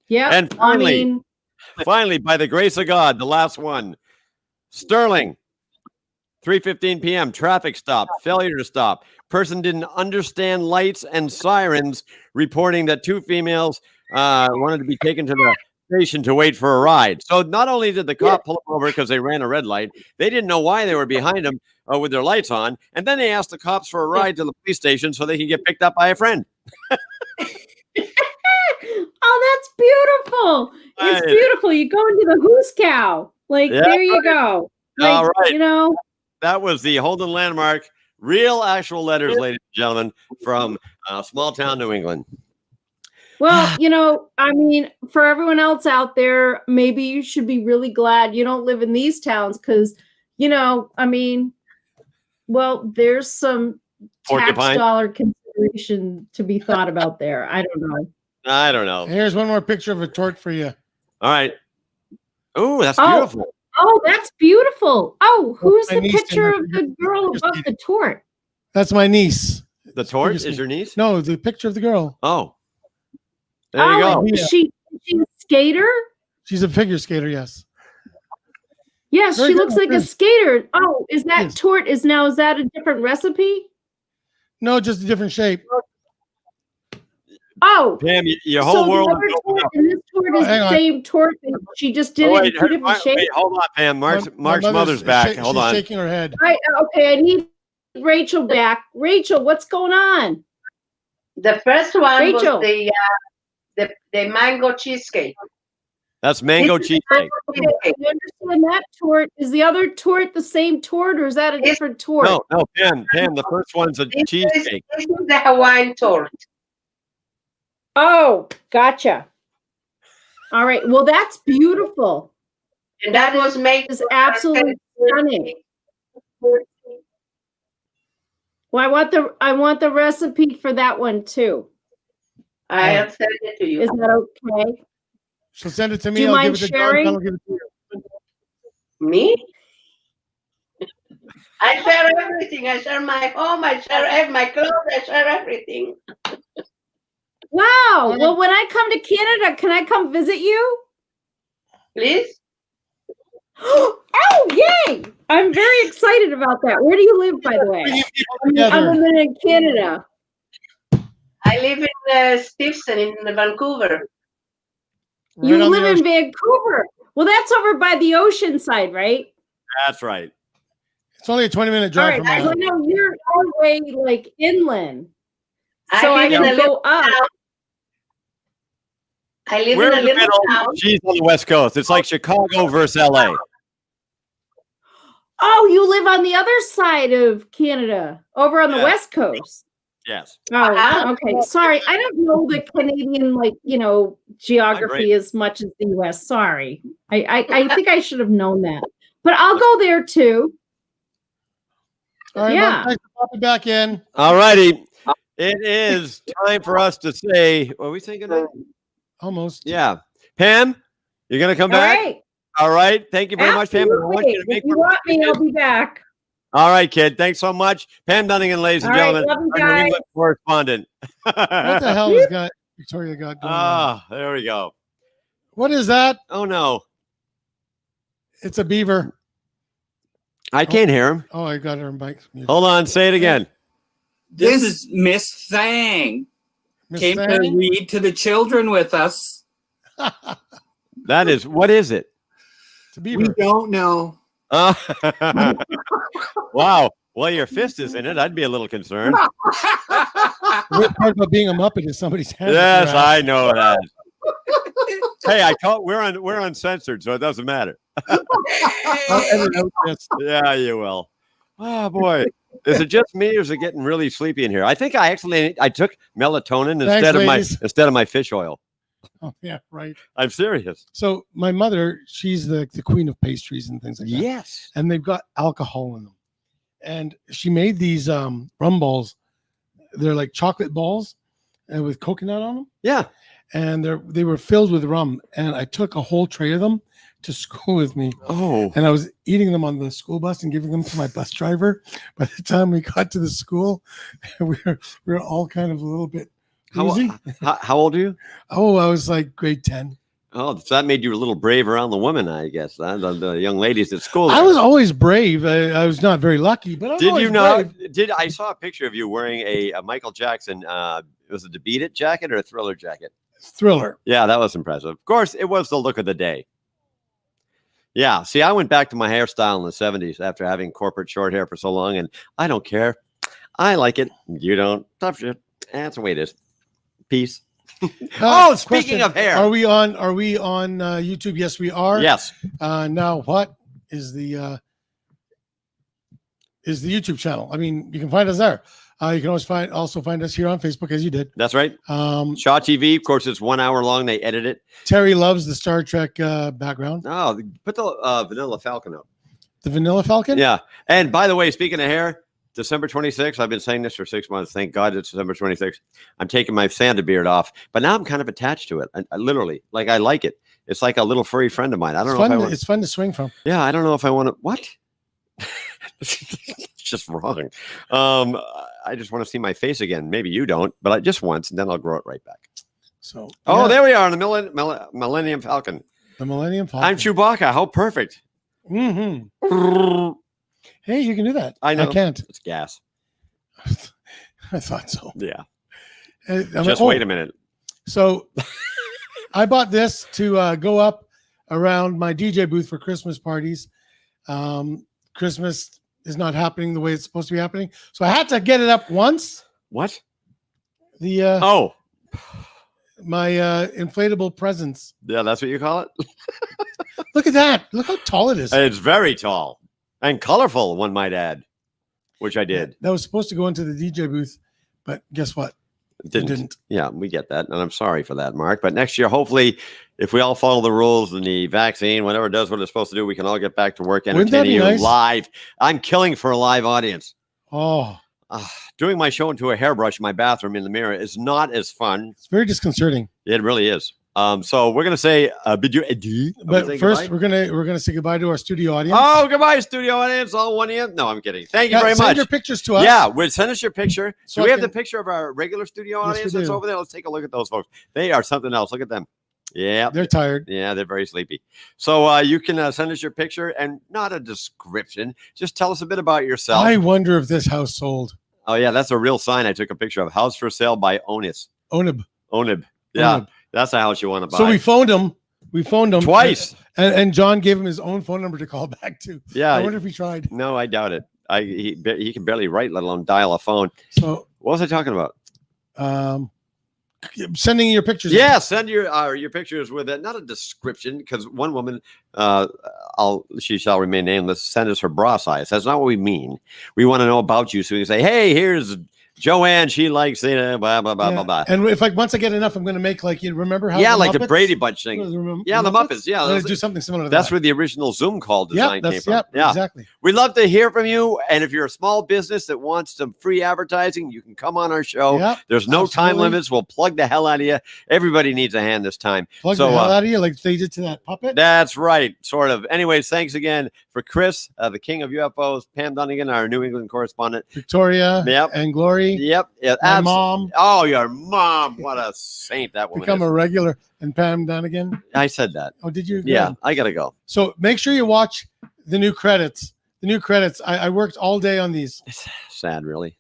Yeah. And finally, by the grace of God, the last one. Sterling. 3:15 p.m. Traffic stop. Failure to stop. Person didn't understand lights and sirens, reporting that 2 females wanted to be taken to the station to wait for a ride. So not only did the cop pull them over because they ran a red light, they didn't know why they were behind them with their lights on. And then they asked the cops for a ride to the police station so they could get picked up by a friend. Oh, that's beautiful. It's Rachel, you go into the Who's Cow. Like, Yeah, there you go. Like, All right. you know, That was the Holden Landmark, real actual letters, ladies and gentlemen, from small town New England. well, you know, I mean, for everyone else out there, maybe you should be really glad you don't live in these towns because, you know, I mean, well, there's some tax Porcupine? dollar consideration to be thought about there. I don't know. I don't know. Here's one more picture of a torque for you. All right. Oh, that's Oh. beautiful. Oh, that's beautiful. Oh, who's my the niece picture and of the girl above the tort? That's my niece. The torch Excuse is me. your niece? No, the picture of the girl. Oh. There you go. Is she a skater? She's a figure skater. Yes. Yes, Very she looks good. like a skater. Oh, is that Yes. tort is that a different recipe? No, just a different shape. Oh, Pam, your so whole the world other is open tort up. and this tort is hang the on. same tort. And she just did Oh, it wait, in two different shapes. wait, hold on, Pam. Mark's My mother's back. Hold she's on. shaking her head. Okay, I need Rachel back. Rachel, what's going on? The first one Rachel. was the mango cheesecake. That's mango This is cheesecake. I understand that tort. Is the other tort the same tort or is that a It's- different tort? No, Pam, the first one's a This cheesecake. is the Hawaiian tort. Oh, gotcha. All right. Well, that's beautiful. And that was made It's absolutely stunning. Well, I want the recipe for that one too. I'll send it to you. Is that okay? She'll send it to Do me. you I'll mind give it to sharing? John. I'll give it to you. Me? I share everything. I share my home. I share my clothes. I share everything. Wow. Well, when I come to Canada, can I come visit you? Please? Oh, yay! I'm very excited about that. Where do you live, by the way? I'm Together. in Canada. I live in Steveston in Vancouver. Right You on the live in ocean. Vancouver. Well, that's over by the ocean side, right? That's right. It's only a 20-minute All drive right. from my I house. know you're all the way like inland. I So I live in can a go up. I live We're in a in the little middle. town. She's on the West Coast. It's like Chicago versus LA. Oh, you live on the other side of Canada, over on the Yeah. West Coast. Yes. Oh, Uh-huh. okay. Sorry, I don't know the Canadian geography as much as the U.S. Sorry, I think I should have known that, but I'll go there too. All right, Yeah. Mom, thanks for popping back in. All righty. It is time for us to say, are we saying good night? Almost. Yeah. Pam, you're going to come All back? right. All right. Thank you very much, Pam. I want you to If make you want me, I'll be back. All right, kid. Thanks so much. Pam Dunnigan, ladies and All right, gentlemen, love you our New guys. England correspondent. What the hell has got Victoria got going on? Ah, there we go. What is that? Oh, no. It's a beaver. I can't hear him. Oh, I got her in bike. Hold on. Say it again. This is Miss Thang. Miss Came to Thang? read to the children with us. That is, what is it? It's a We beaver. don't know. Oh. Wow. Well, your fist is in it. I'd be a little concerned. The weird part about being a Muppet is somebody's hand. Yes, I know that. Hey, we're uncensored, so it doesn't matter. I'll edit out this. Yeah, you will. Oh boy. Is it just me or is it getting really sleepy in here? I think I took melatonin Thanks, instead of my fish oil. Oh, yeah, right. I'm serious. So my mother, she's the queen of pastries and things like that. Yes. And they've got alcohol in them. And she made these rum balls. They're like chocolate balls and with coconut on them. Yeah. And they were filled with rum. And I took a whole tray of them to school with me. Oh. And I was eating them on the school bus and giving them to my bus driver. By the time we got to the school, we were all kind of a little bit woozy. How old are you? Oh, I was like grade 10. Oh, so that made you a little brave around the women, I guess. The young ladies at school. I was always brave. I was not very lucky, but I was Did always you know? brave. I saw a picture of you wearing a Michael Jackson? Was it a Beat It jacket or a Thriller jacket? Thriller. Yeah, that was impressive. Of course, it was the look of the day. Yeah. See, I went back to my hairstyle in the 70s after having corporate short hair for so long, and I don't care. I like it. You don't. Tough shit. That's the way it is. Peace. Oh, speaking of hair. Are we on YouTube? Yes, we are. Yes. Now what is the YouTube channel? I mean, you can find us there. You can always also find us here on Facebook, as you did. That's right. Shaw TV, of course, it's 1 hour long. They edit it. Terry loves the Star Trek background. Oh, put the Vanilla Falcon up. The Vanilla Falcon? Yeah. And by the way, speaking of hair, December 26th, I've been saying this for 6 months. Thank God it's December 26th. I'm taking my Santa beard off, but now I'm kind of attached to it. I literally, like, I like it. It's like a little furry friend of mine. I don't know if I want. It's fun to swing from. Yeah, I don't know if I want to. What? It's just wrong. I just want to see my face again. Maybe you don't, but I just once, and then I'll grow it right back. So. Oh, there we are on the Millennium Falcon. The Millennium Falcon. I'm Chewbacca. How perfect. Mm-hmm. Hey, you can do that. I know. I can't. It's gas. I thought so. Yeah. Just wait a minute. So I bought this to go up around my DJ booth for Christmas parties. Christmas is not happening the way it's supposed to be happening. So I had to get it up once. What? The my inflatable presents. Yeah, that's what you call it? Look at that. Look how tall it is. It's very tall and colorful, one might add, which I did. That was supposed to go into the DJ booth, but guess what? It didn't. Yeah, we get that. And I'm sorry for that, Mark. But next year, hopefully, if we all follow the rules and the vaccine, whatever it does what it's supposed to do, we can all get back to work entertaining you live. I'm killing for a live audience. Oh. Doing my show into a hairbrush in my bathroom in the mirror is not as fun. It's very disconcerting. It really is. So we're gonna say bid you adieu. But first, we're gonna say goodbye to our studio audience. Oh, goodbye, studio audience! All 1 a.m. No, I'm kidding. Thank you very much. Send your pictures to us. Yeah, send us your picture. So do we have the picture of our regular studio Yes, audience we that's do. over there? Let's take a look at those folks. They are something else. Look at them. Yeah, they're tired. Yeah, they're very sleepy. So you can send us your picture and not a description. Just tell us a bit about yourself. I wonder if this house sold. Oh yeah, that's a real sign. I took a picture of. House for sale by Onis. Onib. Yeah, Onib. that's a house you want to buy. So we phoned him. We phoned him twice, and John gave him his own phone number to call back to. Yeah, I wonder if he tried. No, I doubt it. He can barely write, let alone dial a phone. So what was I talking about? Sending your pictures. Yeah, send your pictures with it. Not a description, because one woman, she shall remain nameless, send us her bra size. That's not what we mean. We want to know about you, so we can say, hey, here's Joanne. She likes blah blah blah blah blah. And if once I get enough, I'm going to make you remember how? Yeah, the like Muppets? the Brady Bunch thing. Yeah, the Muppets. Yeah, I'm going to do something similar to that. That's where the original Zoom call design came from. Yeah, exactly. We'd love to hear from you. And if you're a small business that wants some free advertising, you can come on our show. Yep, there's no time absolutely. limits. We'll plug the hell out of you. Everybody needs a hand this time. Plug the hell out of you like they did to that puppet. That's right, sort of. Anyways, thanks again for Chris, the king of UFOs, Pam Dunnigan, our New England correspondent, Victoria, and Glory. Yep. My mom. Oh, your mom. What a saint that woman Become is. a regular. And Pam Dunnigan. I said that. Oh, did you? Yeah, Good. I got to go. So make sure you watch the new credits. The new credits. I worked all day on these. It's sad, really.